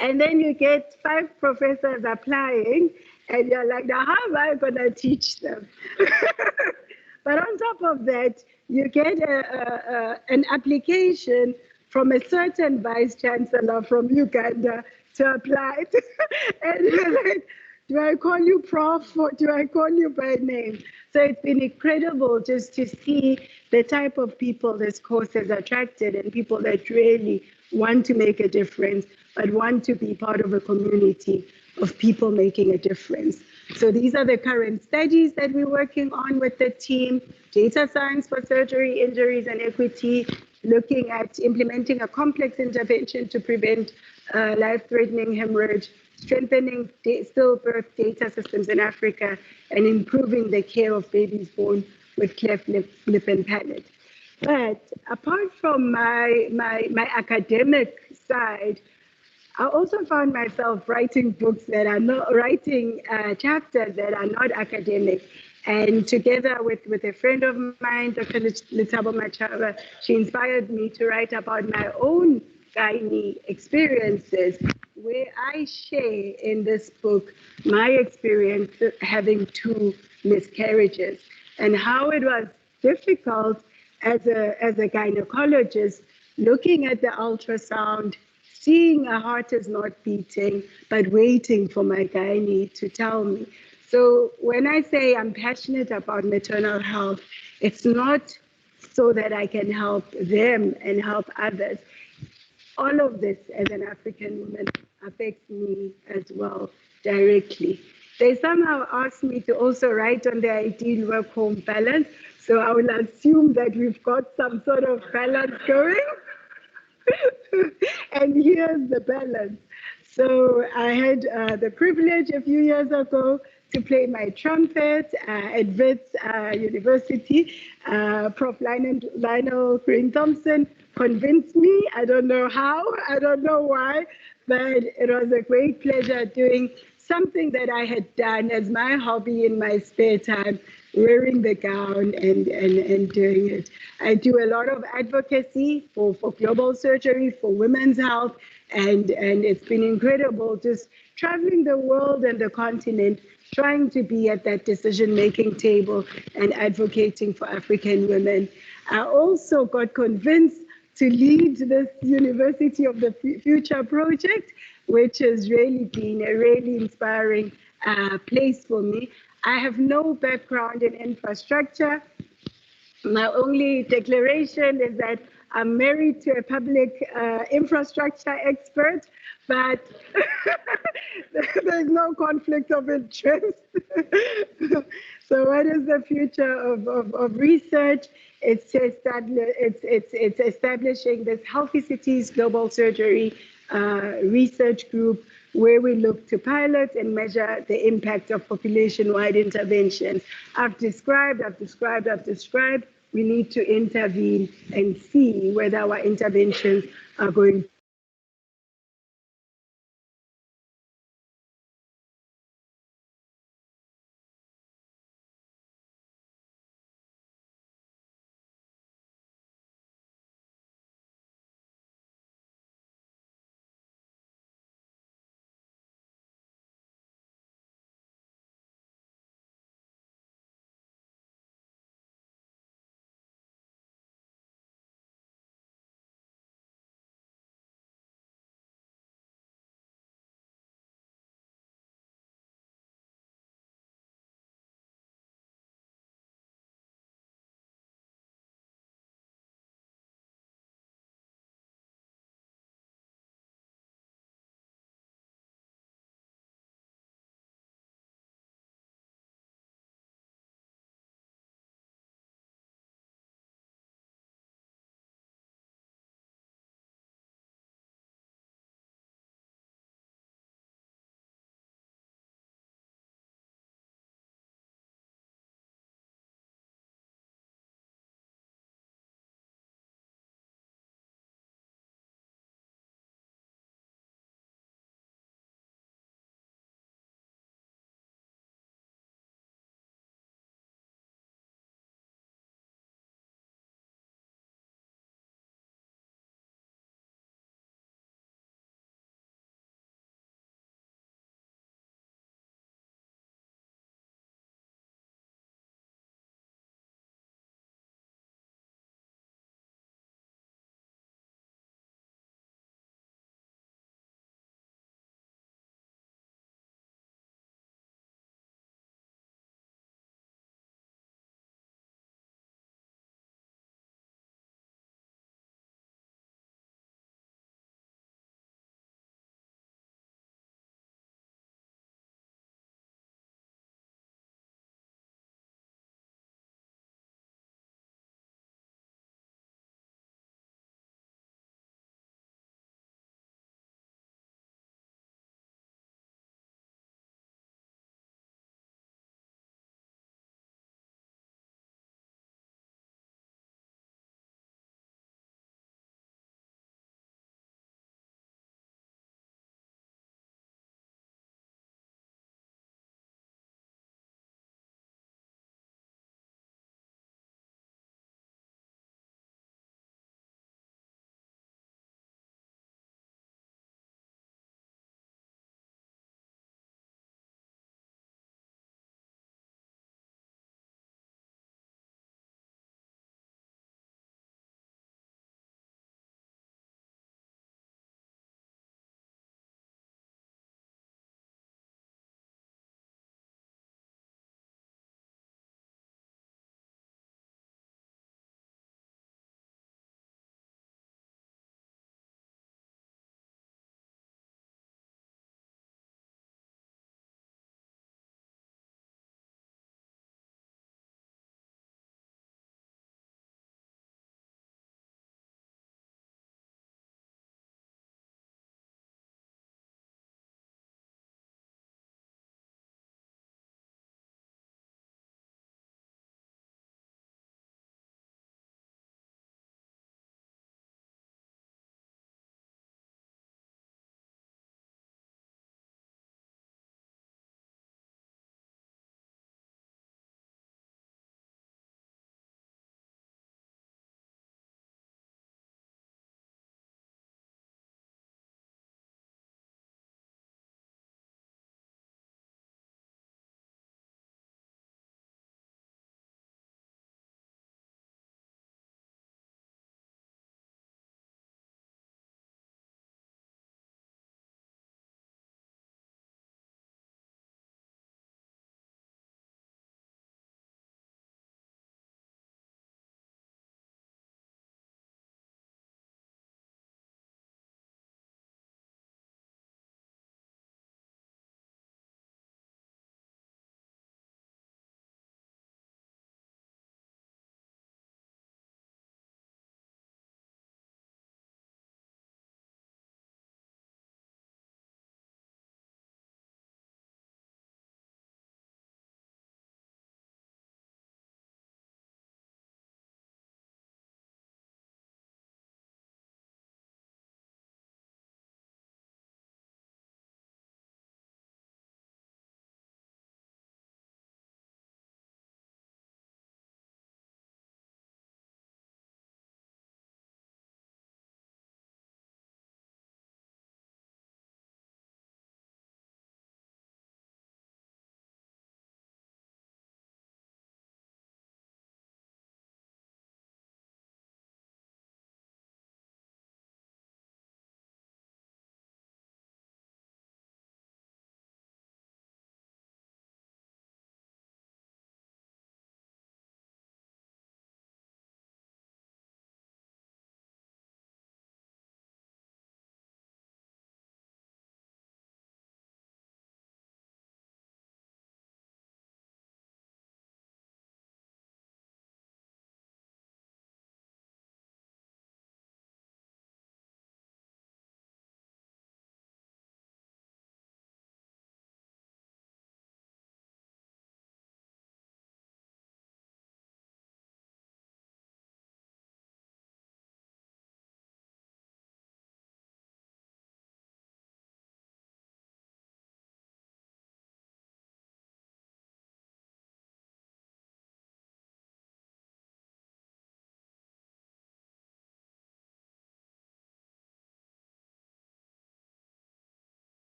S3: And then you get 5 professors applying, and you're like, now how am I going to teach them? But on top of that, you get an application from a certain vice chancellor from Uganda to apply. And you're like, do I call you Prof or do I call you by name? So it's been incredible just to see the type of people this course has attracted, and people that really want to make a difference, but want to be part of a community of people making a difference. So these are the current studies that we're working on with the team: data science for surgery, injuries, and equity, looking at implementing a complex intervention to prevent life-threatening hemorrhage, strengthening stillbirth data systems in Africa, and improving the care of babies born with cleft lip and palate. But apart from my academic side, I also found myself writing books that are not writing chapters that are not academic. And together with a friend of mine, Dr. Letabo Machaba, she inspired me to write about my own gynae experiences, where I share in this book my experience having 2 miscarriages and how it was difficult as a gynecologist, looking at the ultrasound, seeing a heart is not beating, but waiting for my gynae to tell me. So when I say I'm passionate about maternal health, it's not so that I can help them and help others. All of this as an African woman affects me as well directly. They somehow asked me to also write on the ideal work-home balance. So I will assume that we've got some sort of balance going. And here's the balance. So I had the privilege a few years ago to play my trumpet at Wits University. Prof. Lionel Green Thompson convinced me. I don't know how, I don't know why, but it was a great pleasure doing something that I had done as my hobby in my spare time, wearing the gown and doing it. I do a lot of advocacy for global surgery, for women's health, and it's been incredible just traveling the world and the continent, trying to be at that decision-making table and advocating for African women. I also got convinced to lead this University of the Future project, which has really been a really inspiring place for me. I have no background in infrastructure. My only declaration is that I'm married to a public infrastructure expert, but there's no conflict of interest. So what is the future of research? It's establishing this Healthy Cities Global Surgery research group where we look to pilot and measure the impact of population-wide interventions. I've described. We need to intervene and see whether our interventions are going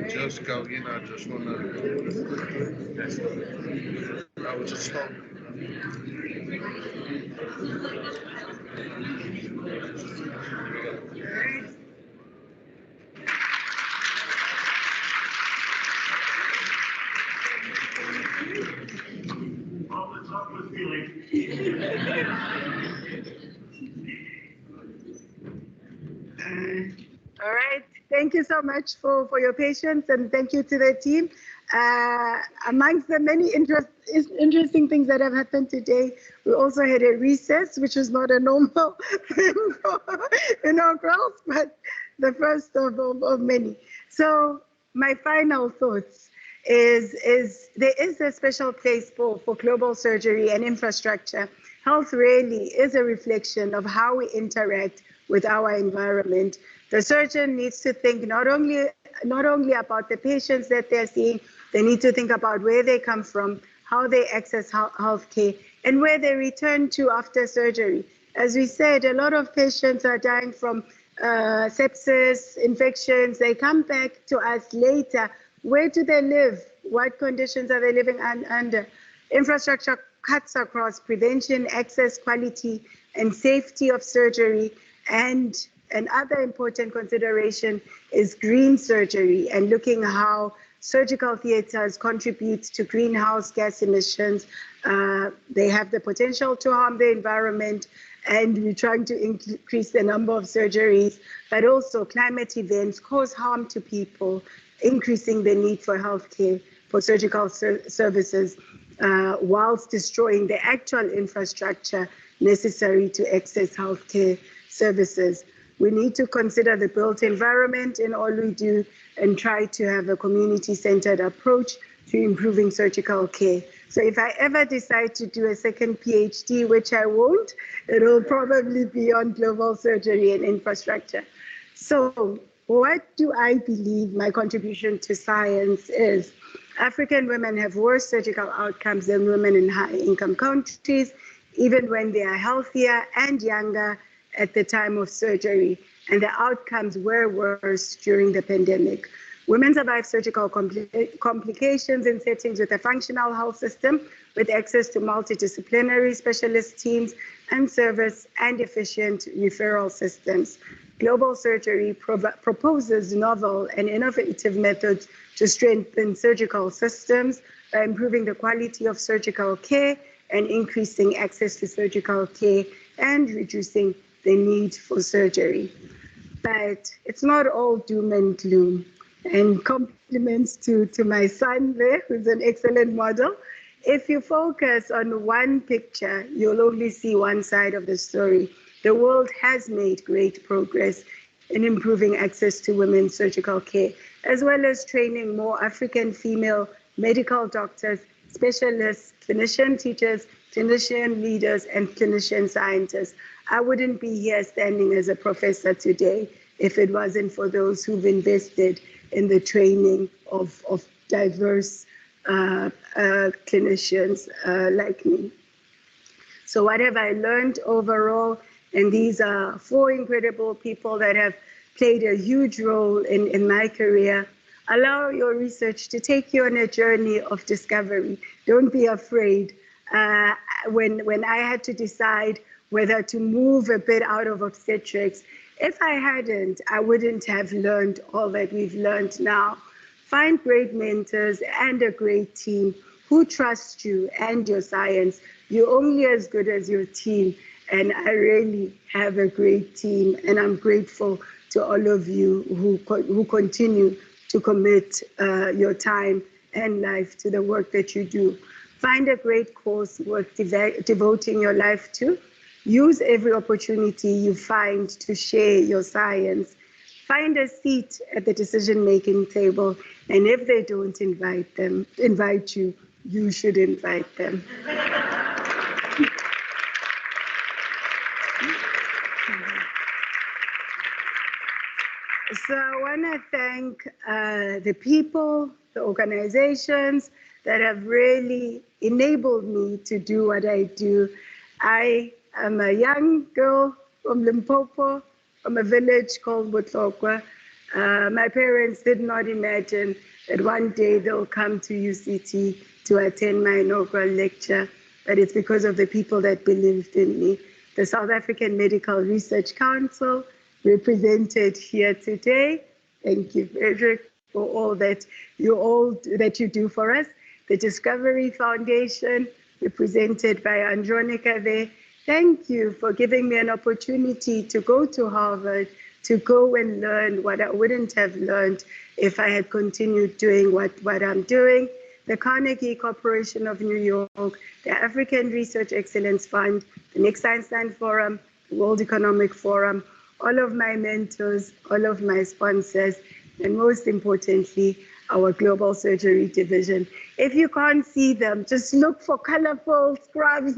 S4: Just go, you know, just want to. I would just stop.
S3: All right. Thank you so much for your patience, and thank you to the team. Amongst the many interesting things that have happened today, we also had a recess, which is not a normal thing for inaugurals, but the first of many. So my final thoughts is there is a special place for global surgery and infrastructure. Health really is a reflection of how we interact with our environment. The surgeon needs to think not only about the patients that they're seeing, they need to think about where they come from, how they access healthcare, and where they return to after surgery. As we said, a lot of patients are dying from sepsis, infections. They come back to us later. Where do they live? What conditions are they living under? Infrastructure cuts across prevention, access, quality, and safety of surgery. And another important consideration is green surgery and looking how surgical theaters contribute to greenhouse gas emissions. They have the potential to harm the environment, and we're trying to increase the number of surgeries, but also climate events cause harm to people, increasing the need for healthcare, for surgical services, whilst destroying the actual infrastructure necessary to access healthcare services. We need to consider the built environment in all we do and try to have a community-centered approach to improving surgical care. So if I ever decide to do a second PhD, which I won't, it will probably be on global surgery and infrastructure. So what do I believe my contribution to science is? African women have worse surgical outcomes than women in high-income countries, even when they are healthier and younger at the time of surgery, and the outcomes were worse during the pandemic. Women survive surgical complications in settings with a functional health system, with access to multidisciplinary specialist teams and service and efficient referral systems. Global surgery proposes novel and innovative methods to strengthen surgical systems by improving the quality of surgical care and increasing access to surgical care and reducing the need for surgery. But it's not all doom and gloom. And compliments to my son there, who's an excellent model. If you focus on one picture, you'll only see one side of the story. The world has made great progress in improving access to women's surgical care, as well as training more African female medical doctors, specialists, clinician teachers, clinician leaders, and clinician scientists. I wouldn't be here standing as a professor today if it wasn't for those who've invested in the training of diverse clinicians like me. So what have I learned overall? And these are 4 incredible people that have played a huge role in my career. Allow your research to take you on a journey of discovery. Don't be afraid. When I had to decide whether to move a bit out of obstetrics, if I hadn't, I wouldn't have learned all that we've learned now. Find great mentors and a great team who trust you and your science. You're only as good as your team. And I really have a great team, and I'm grateful to all of you who continue to commit your time and life to the work that you do. Find a great cause worth devoting your life to. use every opportunity you find to share your science. Find a seat at the decision-making table, and if they don't invite you, you should invite them. So I want to thank the people, the organizations that have really enabled me to do what I do. I am a young girl from Limpopo, from a village called Botlokwa. My parents did not imagine that one day they'll come to UCT to attend my inaugural lecture, but it's because of the people that believed in me. The South African Medical Research Council, represented here today. Thank you, Frederick, for all that you do for us. The Discovery Foundation, represented by Andronica there. Thank you for giving me an opportunity to go to Harvard, to go and learn what I wouldn't have learned if I had continued doing what I'm doing. The Carnegie Corporation of New York, the African Research Excellence Fund, the Next Einstein Forum, the World Economic Forum, all of my mentors, all of my sponsors, and most importantly, our global surgery division. If you can't see them, just look for colorful scrubs.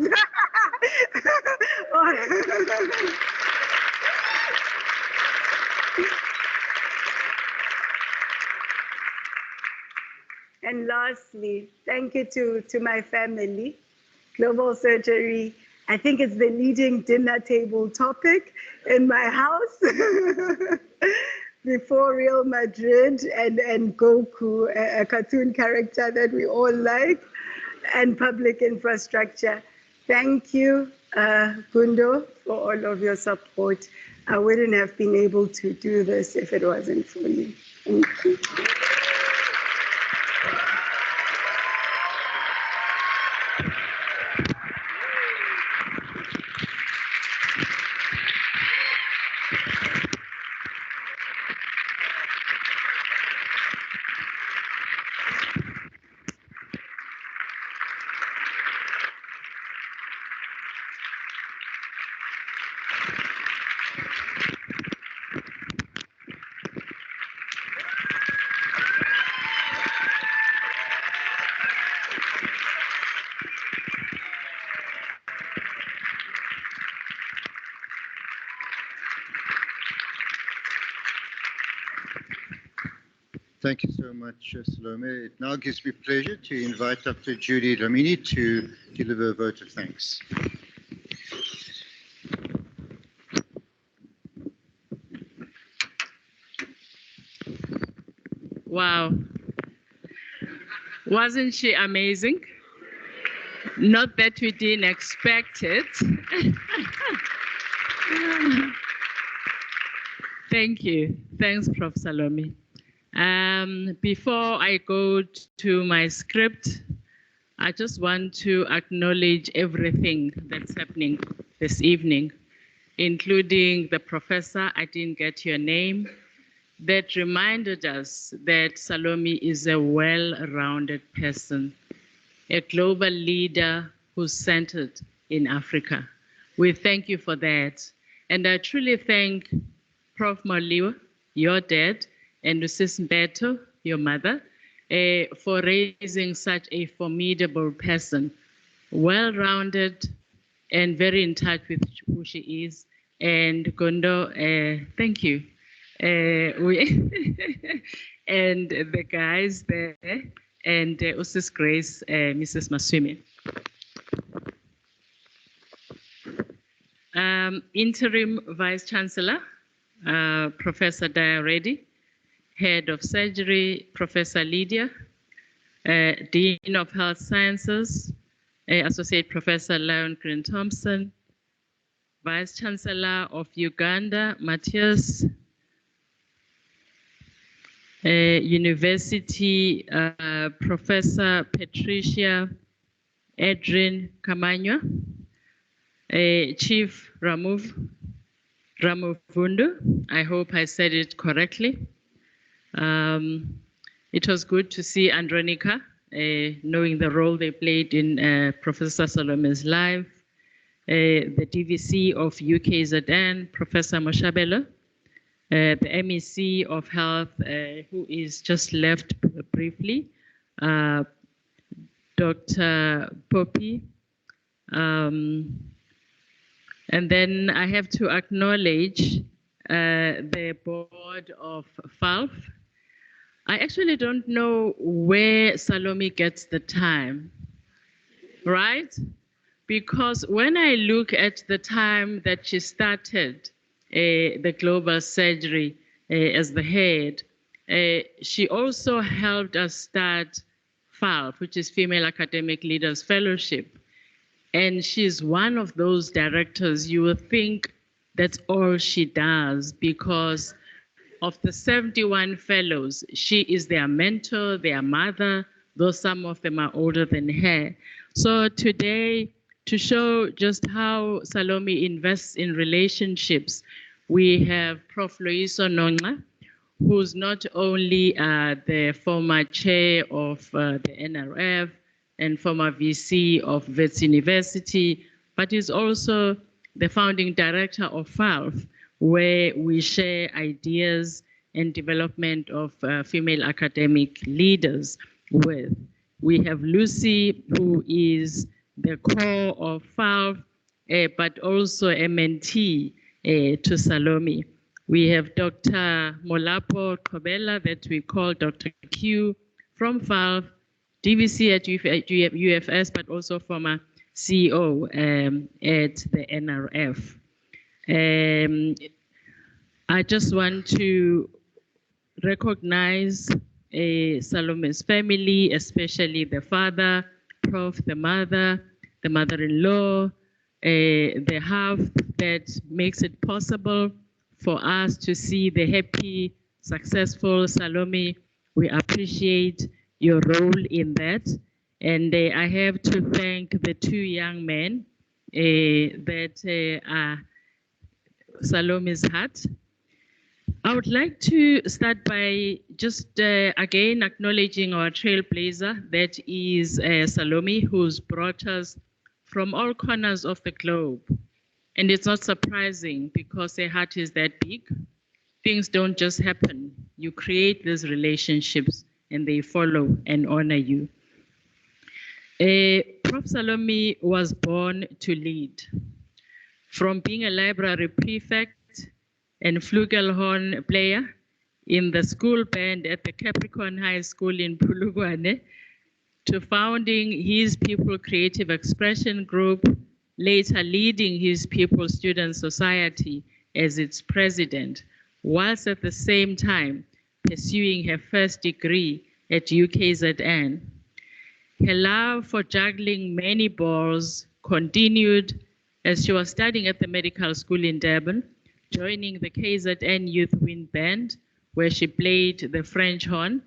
S3: And lastly, thank you to my family. Global surgery, I think it's the leading dinner table topic in my house. Before Real Madrid and Goku, a cartoon character that we all like, and public infrastructure. Thank you, Gundo, for all of your support. I wouldn't have been able to do this if it wasn't for you. Thank you.
S1: Thank you so much, Salome. It now gives me pleasure to invite Dr. Judy Dlamini to deliver a vote of thanks.
S5: Wow. Wasn't she amazing? Not that we didn't expect it. Thank you. Thanks, Prof. Salome. Before I go to my script, I just want to acknowledge everything that's happening this evening, including the professor, I didn't get your name, that reminded us that Salome is a well-rounded person, a global leader who's centered in Africa. We thank you for that. And I truly thank Prof. Maliwa, your dad, and Mrs. Mbeto, your mother, for raising such a formidable person, well-rounded and very in touch with who she is. And Gondo, thank you. And the guys there, and Mrs. Grace, Mrs. Maswime. Interim Vice Chancellor, Professor Diaredi, Head of Surgery, Professor Lydia, Dean of Health Sciences, Associate Professor Lion Green Thompson, Vice Chancellor of Uganda, Matthias, University, Professor Patricia Edrin Kamanywa, Chief Ramuvundu, I hope I said it correctly. It was good to see Andronica, knowing the role they played in Professor Salome's life. the DVC of UKZN, Professor Moshabelo, the MEC of Health, who is just left briefly, Dr. Poppy. And then I have to acknowledge the board of FALF. I actually don't know where Salome gets the time, right? Because when I look at the time that she started the global surgery as the head, she also helped us start FALF, which is Female Academic Leaders Fellowship. And she's one of those directors you would think that's all she does, because of the 71 fellows, she is their mentor, their mother, though some of them are older than her. So today, to show just how Salome invests in relationships, we have Prof. Loyiso Nonxa, who's not only the former chair of the NRF and former VC of Wits University, but is also the founding director of FALF, where we share ideas and development of female academic leaders with. We have Lucy, who is the core of FALF, but also a mentee to Salome. We have Dr. Molapo Kobela, that we call Dr. Q, from FALF, DVC at UFS, but also former CEO at the NRF. I just want to recognize Salome's family, especially the father, Prof, the mother-in-law, the half that makes it possible for us to see the happy, successful Salome. We appreciate your role in that. And I have to thank the two young men that are Salome's heart. I would like to start by just again acknowledging our trailblazer, that is Salome, who's brought us from all corners of the globe. And it's not surprising, because her heart is that big. Things don't just happen. You create these relationships and they follow and honor you. Prof. Salome was born to lead. From being a library prefect and flugelhorn player in the school band at the Capricorn High School in Pulugwane, to founding his People Creative Expression Group, later leading his People Student Society as its president, whilst at the same time pursuing her first degree at UKZN. Her love for juggling many balls continued as she was studying at the medical school in Durban, joining the KZN Youth Wind Band, where she played the French horn.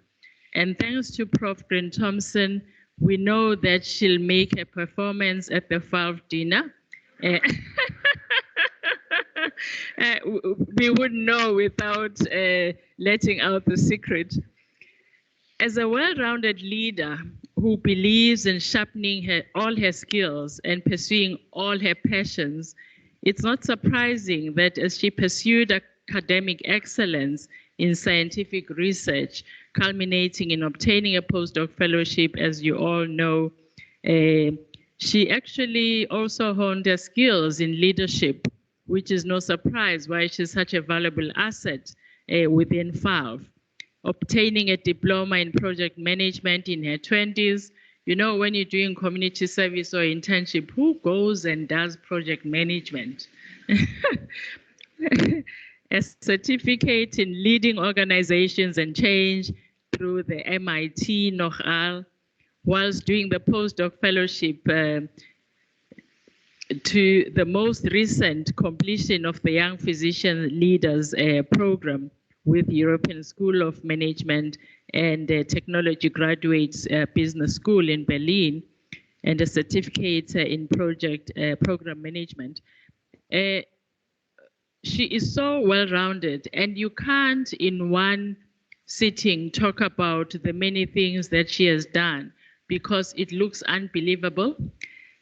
S5: And thanks to Prof. Green Thompson, we know that she'll make a performance at the FALF dinner. We wouldn't know without letting out the secret. As a well-rounded leader who believes in sharpening all her skills and pursuing all her passions, it's not surprising that as she pursued academic excellence in scientific research, culminating in obtaining a postdoc fellowship, as you all know, she actually also honed her skills in leadership, which is no surprise why she's such a valuable asset within FALF. Obtaining a diploma in project management in her 20s. You know, when you're doing community service or internship, who goes and does project management? A certificate in leading organizations and change through the MIT Inaugural, whilst doing the postdoc fellowship to the most recent completion of the Young Physician Leaders program with European School of Management and Technology Graduates Business School in Berlin, and a certificate in program management. She is so well-rounded, and you can't in one sitting talk about the many things that she has done, because it looks unbelievable.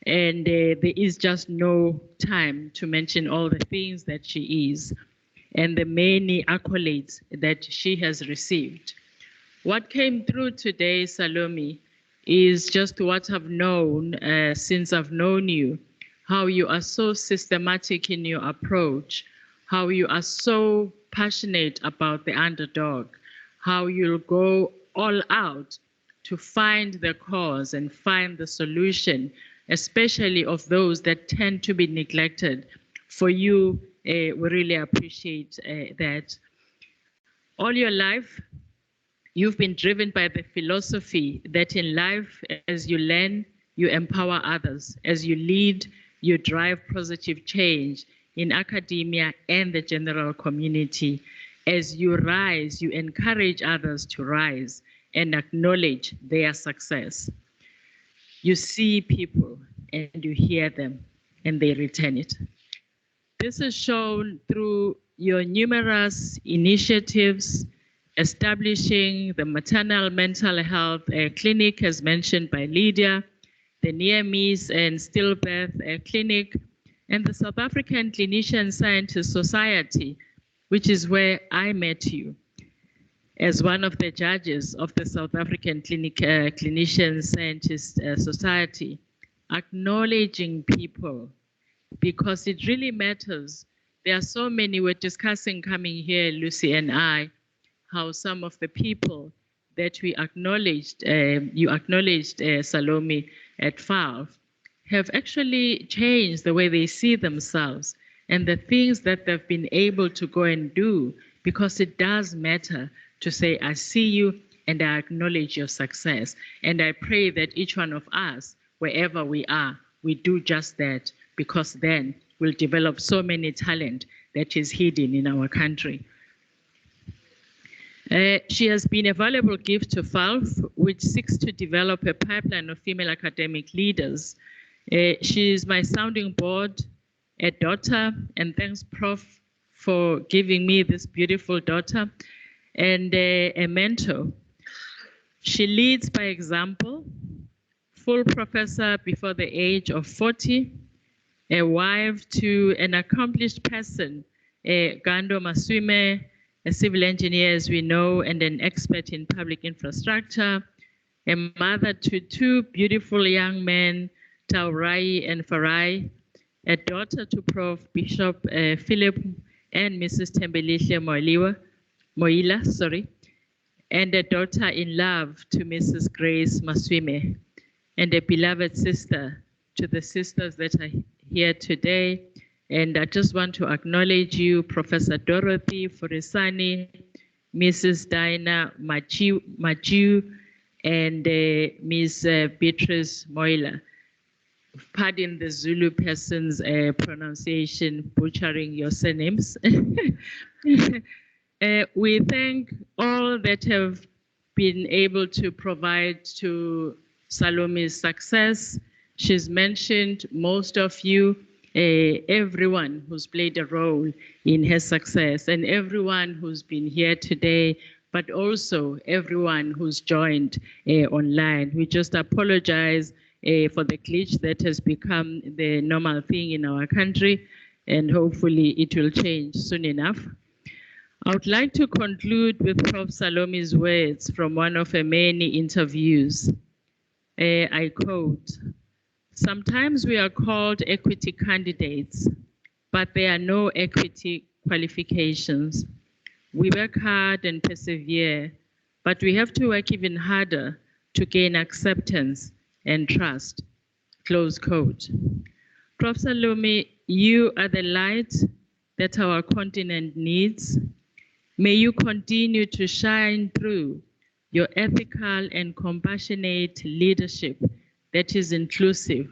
S5: And there is just no time to mention all the things that she is and the many accolades that she has received. What came through today, Salome, is just what I've known since I've known you, how you are so systematic in your approach, how you are so passionate about the underdog, how you'll go all out to find the cause and find the solution, especially of those that tend to be neglected. For you, we really appreciate that. All your life, you've been driven by the philosophy that in life, as you learn, you empower others. As you lead, you drive positive change in academia and the general community. As you rise, you encourage others to rise and acknowledge their success. You see people and you hear them and they return it. This is shown through your numerous initiatives, establishing the maternal mental health clinic, as mentioned by Lydia, the near-miss and stillbirth clinic, and the South African Clinician Scientist Society, which is where I met you as one of the judges of the South African Clinician Scientist Society, acknowledging people, because it really matters. There are so many, we're discussing coming here, Lucy and I, how some of the people that we acknowledged, you acknowledged Salome at FALF, have actually changed the way they see themselves and the things that they've been able to go and do, because it does matter to say, I see you and I acknowledge your success. And I pray that each one of us, wherever we are, we do just that, because then we'll develop so many talent that is hidden in our country. She has been a valuable gift to FALF, which seeks to develop a pipeline of female academic leaders. She is my sounding board, a daughter, and thanks, Prof, for giving me this beautiful daughter, and a mentor. She leads by example, full professor before the age of 40, a wife to an accomplished person, Gando Maswime, a civil engineer, as we know, and an expert in public infrastructure, a mother to two beautiful young men, Taurai and Farai, a daughter to Prof. Bishop Philip and Mrs. Tembelihle Moila, and a daughter in love to Mrs. Grace Maswime, and a beloved sister to the sisters that are here today. And I just want to acknowledge you, Professor Dorothy Furisani, Mrs. Diana Machiu, and Ms. Beatrice Moila. Pardon the Zulu person's pronunciation, butchering your surnames. We thank all that have been able to provide to Salome's success. She's mentioned most of you, everyone who's played a role in her success, and everyone who's been here today, but also everyone who's joined online. We just apologize for the glitch that has become the normal thing in our country, and hopefully it will change soon enough. I would like to conclude with Prof. Salome's words from one of her many interviews. I quote, "Sometimes we are called equity candidates, but there are no equity qualifications. We work hard and persevere, but we have to work even harder to gain acceptance and trust." Close quote. Prof. Salome, you are the light that our continent needs. May you continue to shine through your ethical and compassionate leadership that is inclusive.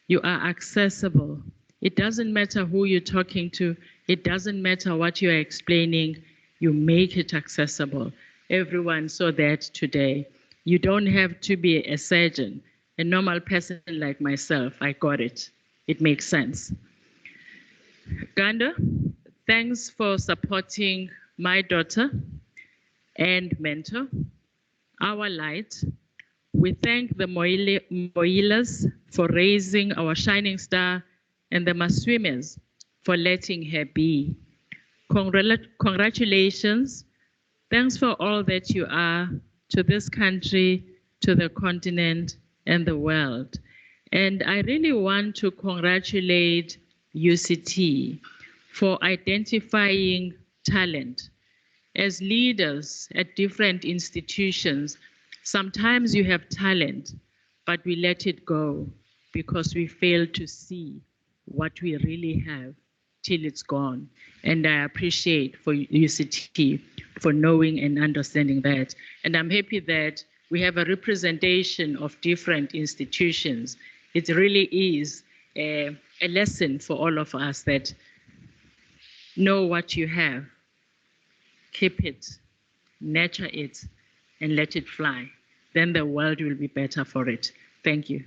S5: You are accessible. It doesn't matter who you're talking to. It doesn't matter what you're explaining. You make it accessible. Everyone saw that today. You don't have to be a surgeon. A normal person like myself, I got it. It makes sense. Ganda, thanks for supporting my daughter and mentor, our light, We thank the Moilas for raising our shining star and the Maswimes for letting her be. Congratulations. Thanks for all that you are to this country, to the continent, and the world. And I really want to congratulate UCT for identifying talent. As leaders at different institutions, sometimes you have talent, but we let it go because we fail to see what we really have till it's gone. And I appreciate for UCT for knowing and understanding that. And I'm happy that we have a representation of different institutions. It really is a lesson for all of us that know what you have, keep it, nurture it, and let it fly. Then the world will be better for it. Thank you.